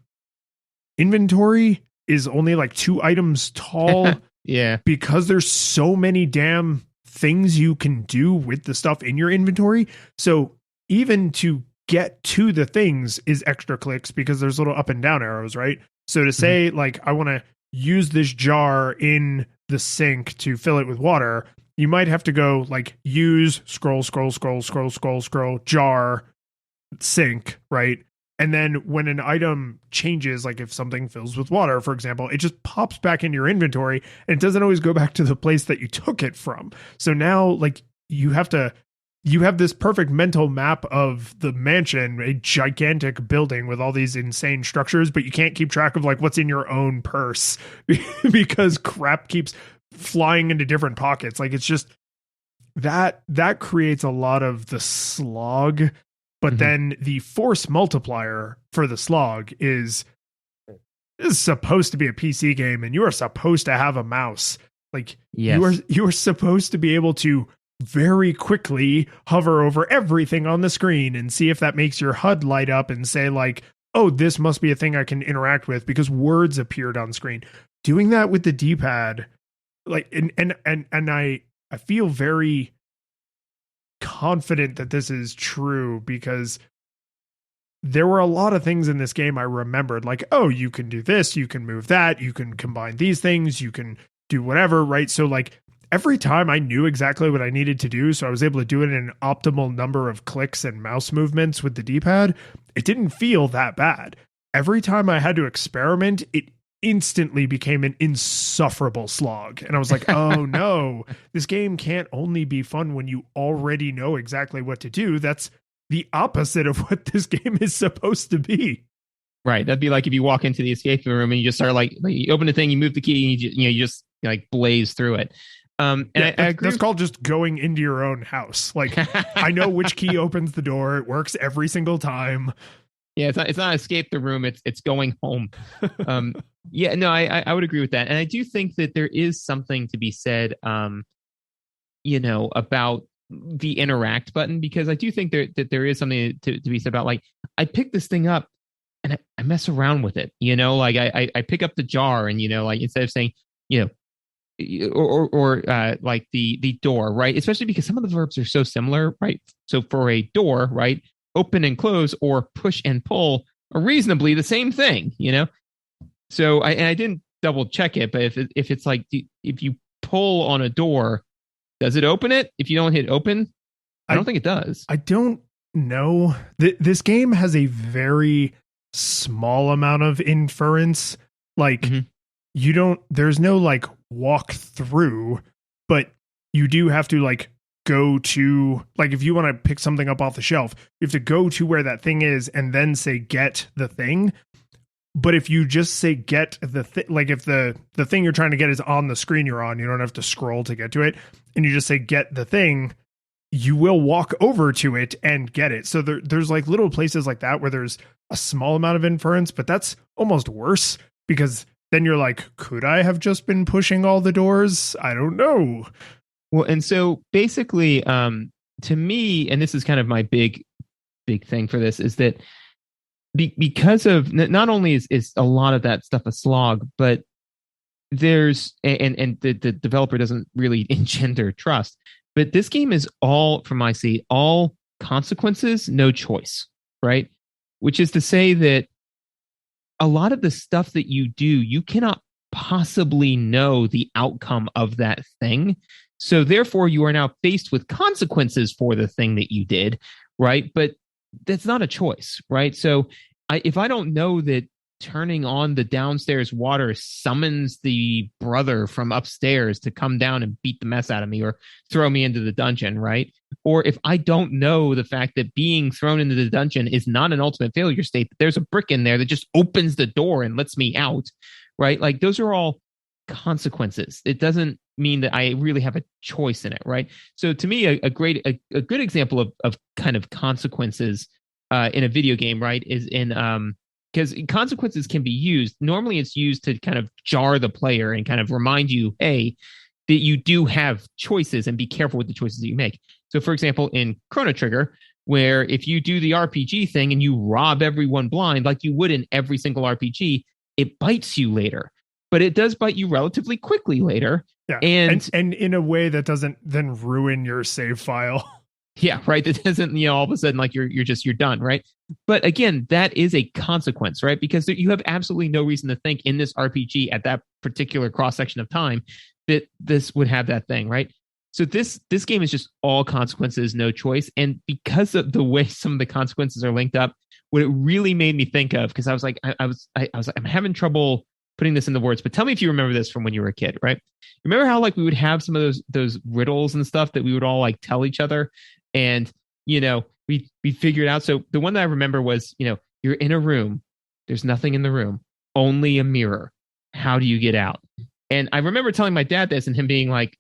inventory is only like 2 items tall. Yeah. Because there's so many damn things you can do with the stuff in your inventory. So even to get to the things is extra clicks because there's little up and down arrows, right? So to say like, I want to use this jar in the sink to fill it with water, you might have to go like use scroll, jar, sink, right? And then when an item changes, like if something fills with water, for example, it just pops back in your inventory and it doesn't always go back to the place that you took it from. So now like you have this perfect mental map of the mansion, a gigantic building with all these insane structures, but you can't keep track of like what's in your own purse because crap keeps flying into different pockets. Like it's just that creates a lot of the slog. But then the force multiplier for the slog is supposed to be a PC game, and you are supposed to have a mouse. Like you are supposed to be able to very quickly hover over everything on the screen and see if that makes your HUD light up and say like, oh, this must be a thing I can interact with because words appeared on screen. Doing that with the D-pad, like and I feel very confident that this is true because there were a lot of things in this game I remembered, like, oh, you can do this, you can move that, you can combine these things, you can do whatever, right? So like every time I knew exactly what I needed to do, so I was able to do it in an optimal number of clicks and mouse movements with the D-pad, it didn't feel that bad. Every time I had to experiment, it instantly became an insufferable slog. And I was like, oh no, this game can't only be fun when you already know exactly what to do. That's the opposite of what this game is supposed to be. Right. That'd be like if you walk into the escape room and you just start like you open the thing, you move the key, and you just like blaze through it. And I agree. That's called just going into your own house. Like I know which key opens the door. It works every single time. Yeah, it's not escape the room. It's going home. Yeah, no, I would agree with that, and I do think that there is something to be said, about the interact button, because I do think that there is something to be said about like I pick this thing up and I mess around with it. Like I pick up the jar and like instead of saying or like the door, right? Especially because some of the verbs are so similar, right? So for a door, right? Open and close or push and pull are reasonably the same thing, So I didn't double check it, but if it's like if you pull on a door, does it open it? If you don't hit open, I don't think it does. I don't know. This game has a very small amount of inference. Like there's no like walk through, but you do have to like go to, like if you want to pick something up off the shelf, you have to go to where that thing is and then say get the thing. But if you just say get the thing, like if the thing you're trying to get is on the screen you're on, you don't have to scroll to get to it, and you just say get the thing, you will walk over to it and get it. So there's like little places like that where there's a small amount of inference, but that's almost worse because then you're like, could I have just been pushing all the doors? I don't know. Well, and so basically, to me, and this is kind of my big thing for this, is that because of not only is a lot of that stuff a slog, but there's and the developer doesn't really engender trust. But this game is all, from my seat, all consequences, no choice, right? Which is to say that a lot of the stuff that you do, you cannot possibly know the outcome of that thing. So therefore, you are now faced with consequences for the thing that you did, right? But that's not a choice, right? So if I don't know that turning on the downstairs water summons the brother from upstairs to come down and beat the mess out of me or throw me into the dungeon, right? Or if I don't know the fact that being thrown into the dungeon is not an ultimate failure state, that there's a brick in there that just opens the door and lets me out, right? Like those are all consequences. It doesn't mean that I really have a choice in it, right? So to me, a good example of kind of consequences in a video game, right, is in because consequences can be used. Normally, it's used to kind of jar the player and kind of remind you, hey, that you do have choices and be careful with the choices that you make. So, for example, in Chrono Trigger, where if you do the RPG thing and you rob everyone blind, like you would in every single RPG, it bites you later. But it does bite you relatively quickly later. Yeah. And in a way that doesn't then ruin your save file. Yeah, right. That doesn't, all of a sudden like you're done, right? But again, that is a consequence, right? Because you have absolutely no reason to think in this RPG at that particular cross section of time that this would have that thing, right? So this game is just all consequences, no choice. And because of the way some of the consequences are linked up, what it really made me think of, because I was like, I'm having trouble putting this into words, but tell me if you remember this from when you were a kid, right? Remember how like we would have some of those riddles and stuff that we would all like tell each other, and we figured out. So the one that I remember was, you're in a room, there's nothing in the room, only a mirror. How do you get out? And I remember telling my dad this and him being like,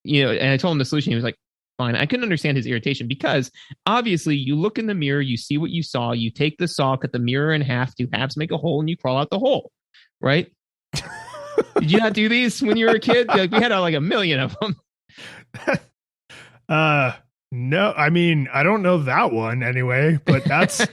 and I told him the solution. He was like, fine. I couldn't understand his irritation because obviously you look in the mirror, you see what you saw, you take the saw, cut the mirror in half, two halves make a hole, and you crawl out the hole, right? Did you not do these when you were a kid? Like, we had like a million of them. No, I mean, I don't know that one anyway, but that's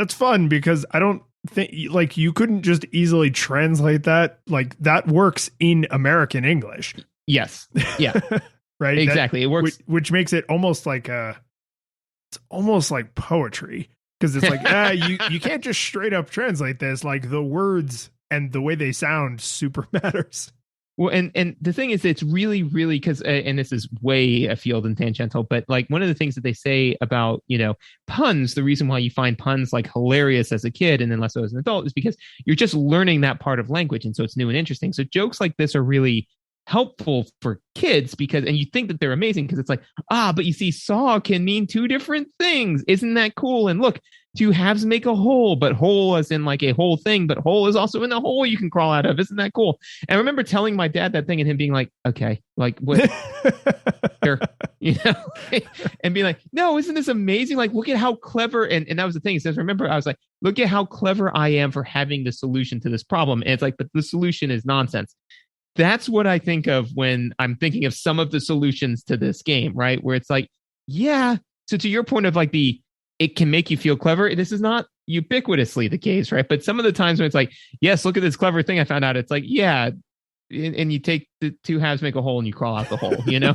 fun because I don't think like you couldn't just easily translate that. Like that works in American English. Yes. Yeah. Right. Exactly. It works, which makes it almost like it's almost like poetry because it's like, you can't just straight up translate this. Like the words and the way they sound super matters. Well, and the thing is, it's really, really because, and this is way afield and tangential, but like one of the things that they say about, puns, the reason why you find puns like hilarious as a kid and then less so as an adult is because you're just learning that part of language. And so it's new and interesting. So jokes like this are really helpful for kids because, and you think that they're amazing because it's like, but you see, saw can mean two different things. Isn't that cool? And look, two halves make a hole, but hole as in like a whole thing, but hole is also in the hole you can crawl out of. Isn't that cool? And I remember telling my dad that thing and him being like, okay, like what? Sure. And being like, no, isn't this amazing? Like, look at how clever. And that was the thing. He says, remember, I was like, look at how clever I am for having the solution to this problem. And it's like, but the solution is nonsense. That's what I think of when I'm thinking of some of the solutions to this game, right? Where it's like, yeah. So to your point of like it can make you feel clever. This is not ubiquitously the case, right? But some of the times when it's like, yes, look at this clever thing I found out. It's like, yeah. And you take the two halves, make a hole and you crawl out the hole, Yeah.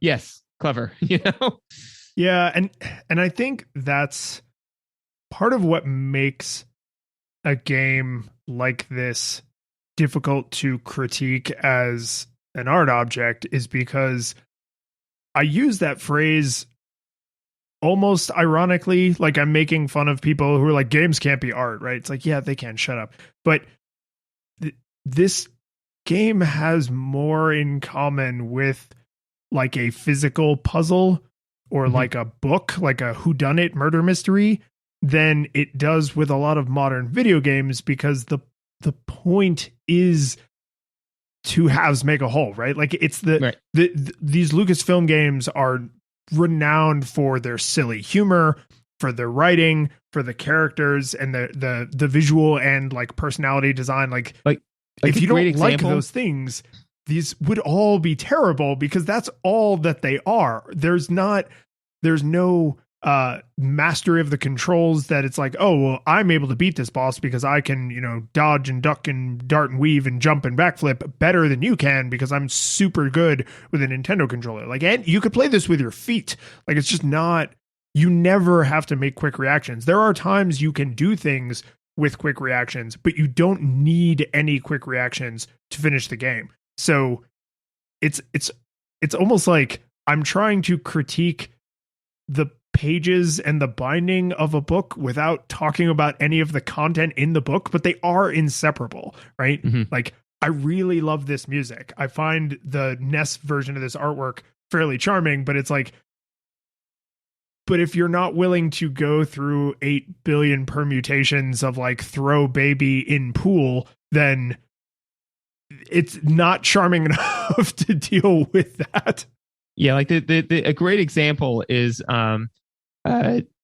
Yes. Clever, Yeah. And I think that's part of what makes a game like this difficult to critique as an art object is because I use that phrase almost ironically, like I'm making fun of people who are like, games can't be art, right? It's like, yeah, they can, shut up. But this game has more in common with like a physical puzzle or like a book, like a whodunit murder mystery than it does with a lot of modern video games because the point is two halves make a whole, right? Like it's right. These Lucasfilm games are renowned for their silly humor, for their writing, for the characters and the visual and like personality design. Like if you don't like those things, these would all be terrible because that's all that they are. There's no mastery of the controls that it's like, oh, well, I'm able to beat this boss because I can, dodge and duck and dart and weave and jump and backflip better than you can because I'm super good with a Nintendo controller. Like, and you could play this with your feet. Like, it's just not, you never have to make quick reactions. There are times you can do things with quick reactions, but you don't need any quick reactions to finish the game. So it's almost like I'm trying to critique the pages and the binding of a book without talking about any of the content in the book, but they are inseparable, right? Mm-hmm. Like, I really love this music. I find the NES version of this artwork fairly charming, but it's like, but if you're not willing to go through 8 billion permutations of like throw baby in pool, then it's not charming enough to deal with that. Yeah, like a great example is and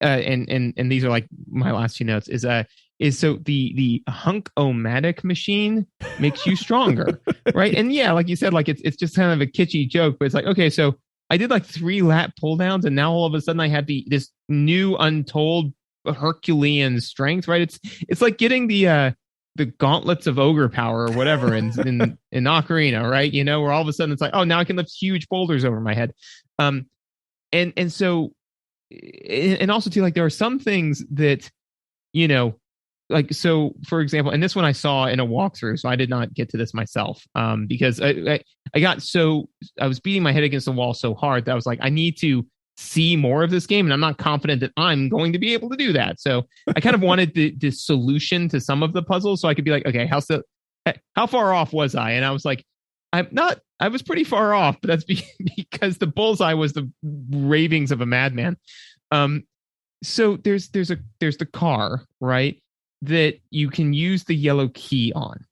these are like my last two notes is so the hunk-o-matic machine makes you stronger, right? And yeah, like you said, like it's just kind of a kitschy joke, but it's like, okay, so I did like 3 lat pull downs, and now all of a sudden I have this new untold Herculean strength, right? It's like getting the gauntlets of ogre power or whatever in Ocarina, right? Where all of a sudden it's like, oh, now I can lift huge boulders over my head. And so, and also too, like there are some things that, like, so for example, and this one I saw in a walkthrough, so I did not get to this myself, because I was beating my head against the wall so hard that I was like, I need to see more of this game, and I'm not confident that I'm going to be able to do that. So I kind of wanted the solution to some of the puzzles, so I could be like, okay, how far off was I? And I was like, I was pretty far off, but that's because the bullseye was the ravings of a madman. So there's the car, right, that you can use the yellow key on.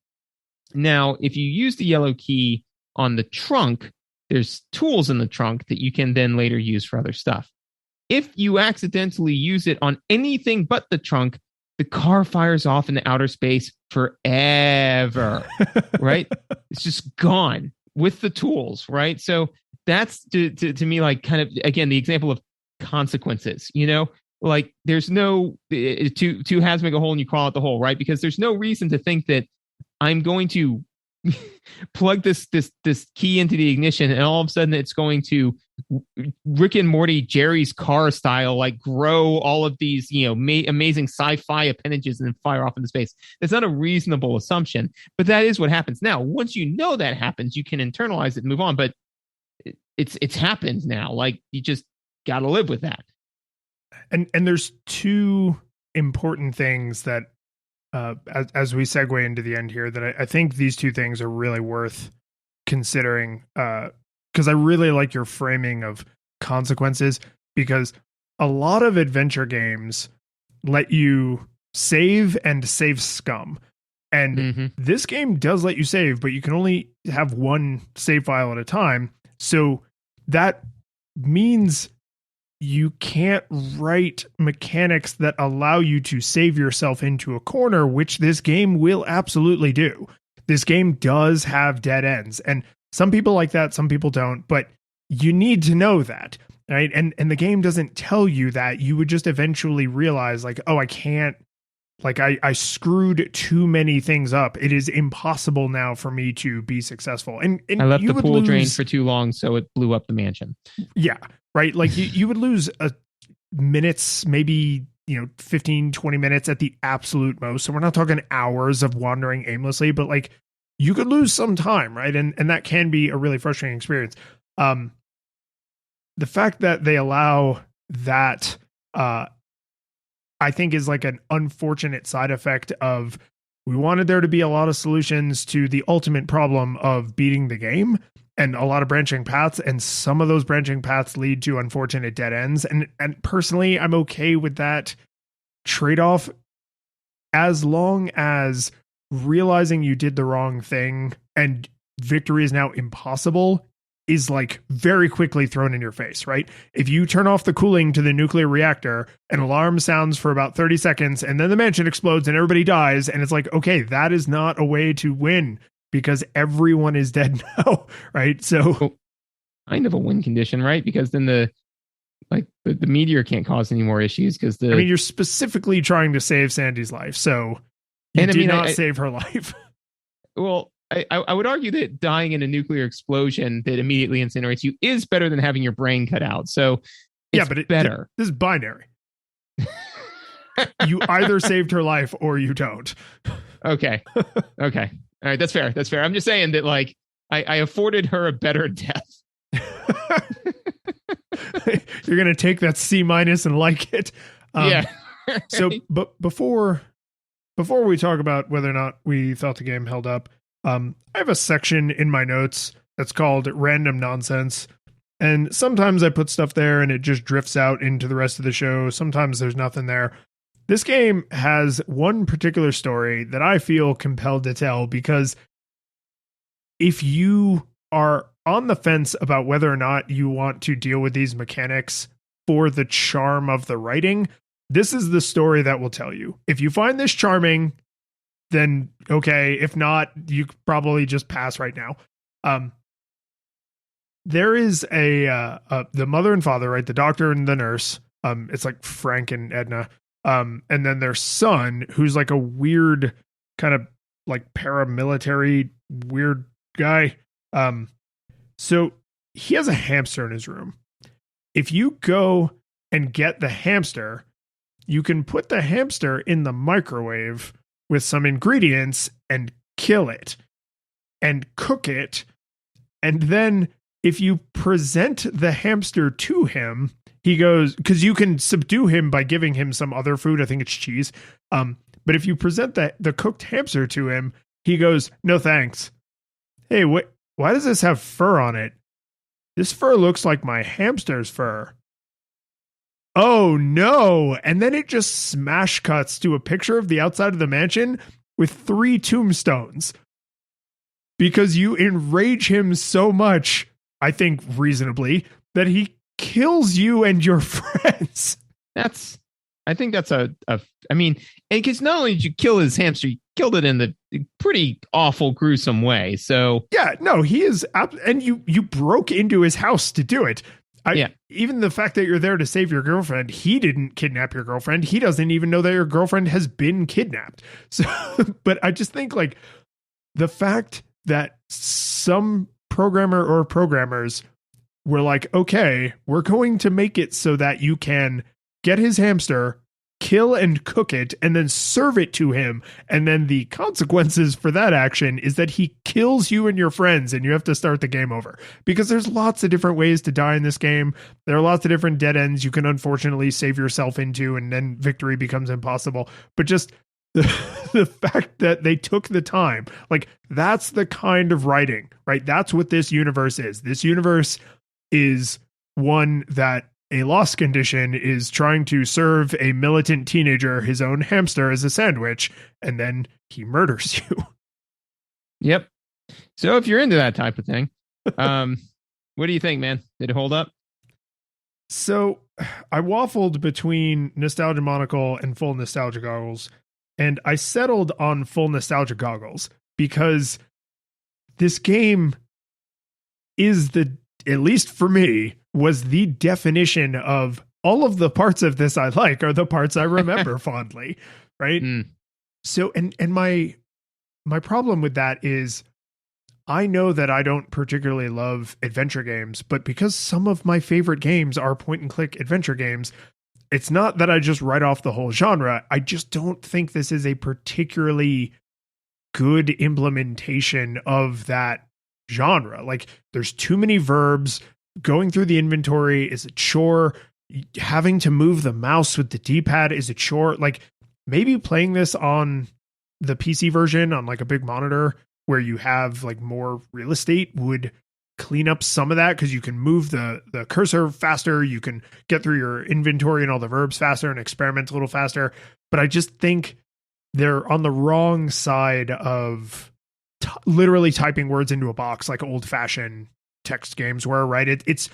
Now, if you use the yellow key on the trunk, there's tools in the trunk that you can then later use for other stuff. If you accidentally use it on anything but the trunk, the car fires off into outer space forever, right? It's just gone with the tools, right? So that's to me, like, kind of, again, the example of consequences, like there's no two halves make a hole and you crawl out the hole, right? Because there's no reason to think that I'm going to plug this key into the ignition and all of a sudden it's going to Rick and Morty Jerry's car style, like grow all of these amazing sci-fi appendages and then fire off into space. That's not a reasonable assumption, but that is what happens. Now, once you know that happens, you can internalize it and move on, but it's happened now. Like, you just got to live with that. And there's 2 important things that as we segue into the end here, that I think these 2 things are really worth considering, because I really like your framing of consequences, because a lot of adventure games let you save and save scum. And this game does let you save, but you can only have one save file at a time. So that means you can't write mechanics that allow you to save yourself into a corner, which this game will absolutely do. This game does have dead ends, and some people like that, some people don't, but you need to know that, right? And the game doesn't tell you that. You would just eventually realize, like, oh, I can't, like, I screwed too many things up. It is impossible now for me to be successful. And I left the pool drain for too long, so it blew up the mansion. Yeah. Right. Like you would lose minutes, maybe, 15, 20 minutes at the absolute most. So we're not talking hours of wandering aimlessly, but like you could lose some time. Right. And that can be a really frustrating experience. The fact that they allow that, I think is like an unfortunate side effect of, we wanted there to be a lot of solutions to the ultimate problem of beating the game, and a lot of branching paths, and some of those branching paths lead to unfortunate dead ends. And personally, I'm okay with that trade-off, as long as realizing you did the wrong thing and victory is now impossible is like very quickly thrown in your face, right? If you turn off the cooling to the nuclear reactor, an alarm sounds for about 30 seconds and then the mansion explodes and everybody dies, and it's like, okay, that is not a way to win because everyone is dead now, right? So Well, kind of a win condition, right? Because then the meteor can't cause any more issues because I mean, you're specifically trying to save Sandy's life, so you did not save her life. Well, I would argue that dying in a nuclear explosion that immediately incinerates you is better than having your brain cut out. So it's better. This is binary. You either saved her life or you don't. Okay. All right. That's fair. I'm just saying that like I afforded her a better death. You're going to take that C- and like it. Yeah. So, but before we talk about whether or not we thought the game held up, I have a section in my notes that's called random nonsense. And sometimes I put stuff there and it just drifts out into the rest of the show. Sometimes there's nothing there. This game has one particular story that I feel compelled to tell, because if you are on the fence about whether or not you want to deal with these mechanics for the charm of the writing, this is the story that will tell you. If you find this charming, then okay. If not, you could probably just pass right now. There is the mother and father, right? The doctor and the nurse. It's like Frank and Edna. And then their son, who's like a weird kind of like paramilitary weird guy. So he has a hamster in his room. If you go and get the hamster, you can put the hamster in the microwave with some ingredients and kill it and cook it. And then if you present the hamster to him, he goes, because you can subdue him by giving him some other food. I think it's cheese. But if you present the cooked hamster to him, he goes, no thanks. Hey, why does this have fur on it? This fur looks like my hamster's fur. Oh no. And then it just smash cuts to a picture of the outside of the mansion with 3 tombstones. Because you enrage him so much, I think reasonably, that he kills you and your friends. I think that's I mean, and because not only did you kill his hamster, you killed it in the pretty awful, gruesome way. So yeah, no, he is, and you broke into his house to do it. Even the fact that you're there to save your girlfriend, he didn't kidnap your girlfriend. He doesn't even know that your girlfriend has been kidnapped. So, but I just think like the fact that some programmer or programmers were like, okay, we're going to make it so that you can get his hamster, kill and cook it, and then serve it to him. And then the consequences for that action is that he kills you and your friends and you have to start the game over. Because there's lots of different ways to die in this game. There are lots of different dead ends you can unfortunately save yourself into, and then victory becomes impossible. But just the fact that they took the time, like that's the kind of writing, right? That's what this universe is. This universe is one that a lost condition is trying to serve a militant teenager his own hamster as a sandwich, and then he murders you. Yep. So if you're into that type of thing, what do you think, man? Did it hold up? So I waffled between Nostalgia Monocle and Full Nostalgia Goggles, and I settled on Full Nostalgia Goggles because this game is at least for me, was the definition of all of the parts of this I like are the parts I remember fondly, right? So, and my problem with that is I know that I don't particularly love adventure games, but because some of my favorite games are point and click adventure games, it's not that I just write off the whole genre. I just don't think this is a particularly good implementation of that genre. Like there's too many verbs. Going through the inventory is a chore. Having to move the mouse with the D-pad is a chore. Like maybe playing this on the PC version on like a big monitor where you have like more real estate would clean up some of that, because you can move the cursor faster. You can get through your inventory and all the verbs faster and experiment a little faster. But I just think they're on the wrong side of literally typing words into a box like old-fashioned text games were, right? It's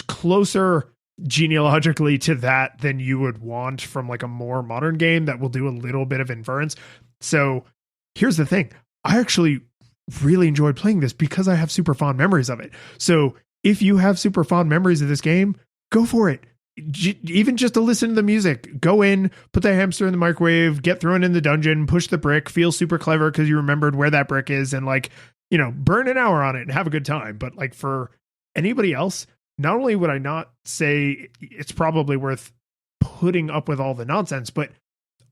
closer genealogically to that than you would want from like a more modern game that will do a little bit of inference. So here's the thing. I actually really enjoyed playing this because I have super fond memories of it. So if you have super fond memories of this game, go for it. Even just to listen to the music, go in, put the hamster in the microwave, get thrown in the dungeon, push the brick, feel super clever because you remembered where that brick is, and like, you know, burn an hour on it and have a good time. But like for anybody else, not only would I not say it's probably worth putting up with all the nonsense, but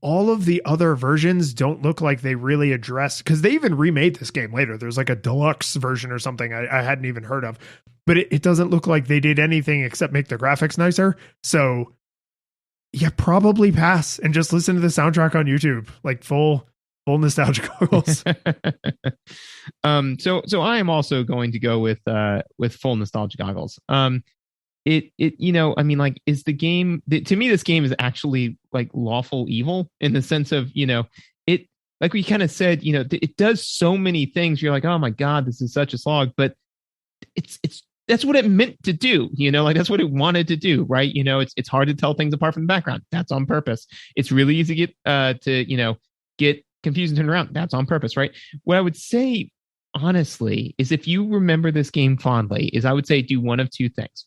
all of the other versions don't look like they really address, because they even remade this game later. There's like a deluxe version or something I hadn't even heard of, but it doesn't look like they did anything except make the graphics nicer. So yeah, probably pass and just listen to the soundtrack on YouTube, like full nostalgia goggles. So I am also going to go with full nostalgia goggles. You know, I mean, like, is the game, to me, this game is actually like lawful evil in the sense of, you know, it, like we kind of said, you know, it does so many things. You're like, oh my God, this is such a slog, but that's what it meant to do, you know, like that's what it wanted to do, right? You know, it's hard to tell things apart from the background. That's on purpose. It's really easy to get confused and turn around. That's on purpose, right? What I would say, honestly, is if you remember this game fondly, is I would say do one of two things.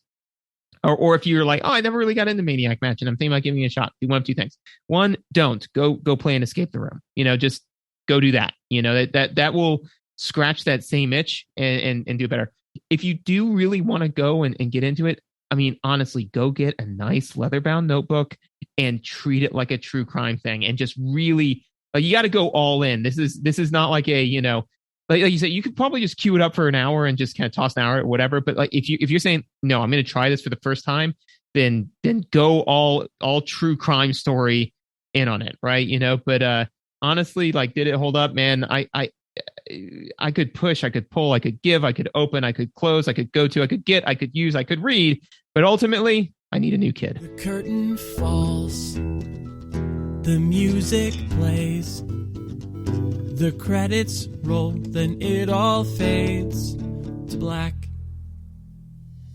Or if you're like, oh, I never really got into Maniac Mansion, I'm thinking about giving it a shot, do one of two things. One, don't go play and escape the room. You know, just go do that. You know, that will scratch that same itch and do better. If you do really want to go and get into it, I mean, honestly, go get a nice leather-bound notebook and treat it like a true crime thing, and just really, you got to go all in. This is not like a, you know, like you said, you could probably just queue it up for an hour and just kind of toss an hour or whatever. But like if you're saying, no, I'm going to try this for the first time, then go all true crime story in on it, right? You know, but honestly, like, did it hold up, man? I could push, I could pull, I could give, I could open, I could close, I could go to, I could get, I could use, I could read, but ultimately, I need a new kid. The curtain falls, the music plays, the credits roll, then it all fades to black,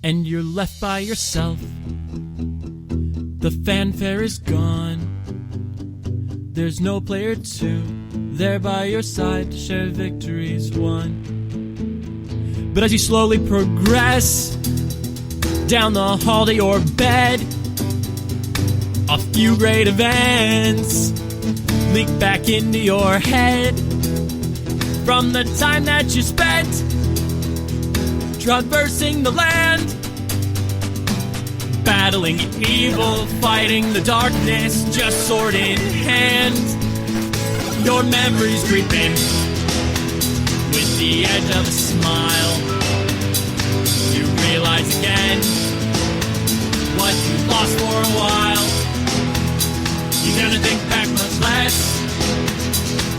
and you're left by yourself. The fanfare is gone, there's no player two there by your side to share victories won. But as you slowly progress down the hall to your bed, a few great events leak back into your head from the time that you spent traversing the land, battling evil, fighting the darkness, just sword in hand. Your memories creeping with the edge of a smile. You realize again what you lost for a while. You're gonna think back much less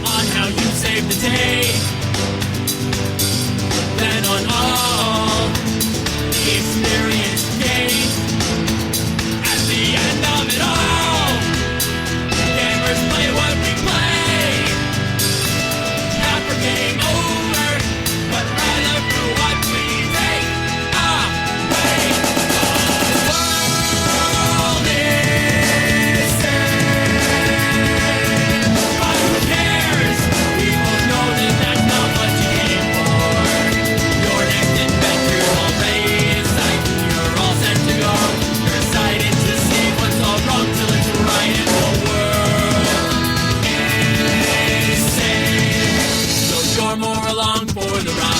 on how you saved the day than on all the experience gained at the end of it all. Gamers play what we play. Game over, but rather for what we take away. The world is sad, but who cares? People know that that's not what you came for. Your next adventure already is sight. You're all set to go. You're excited to see what's all wrong till it's right in the world is sad. You're more along for the ride.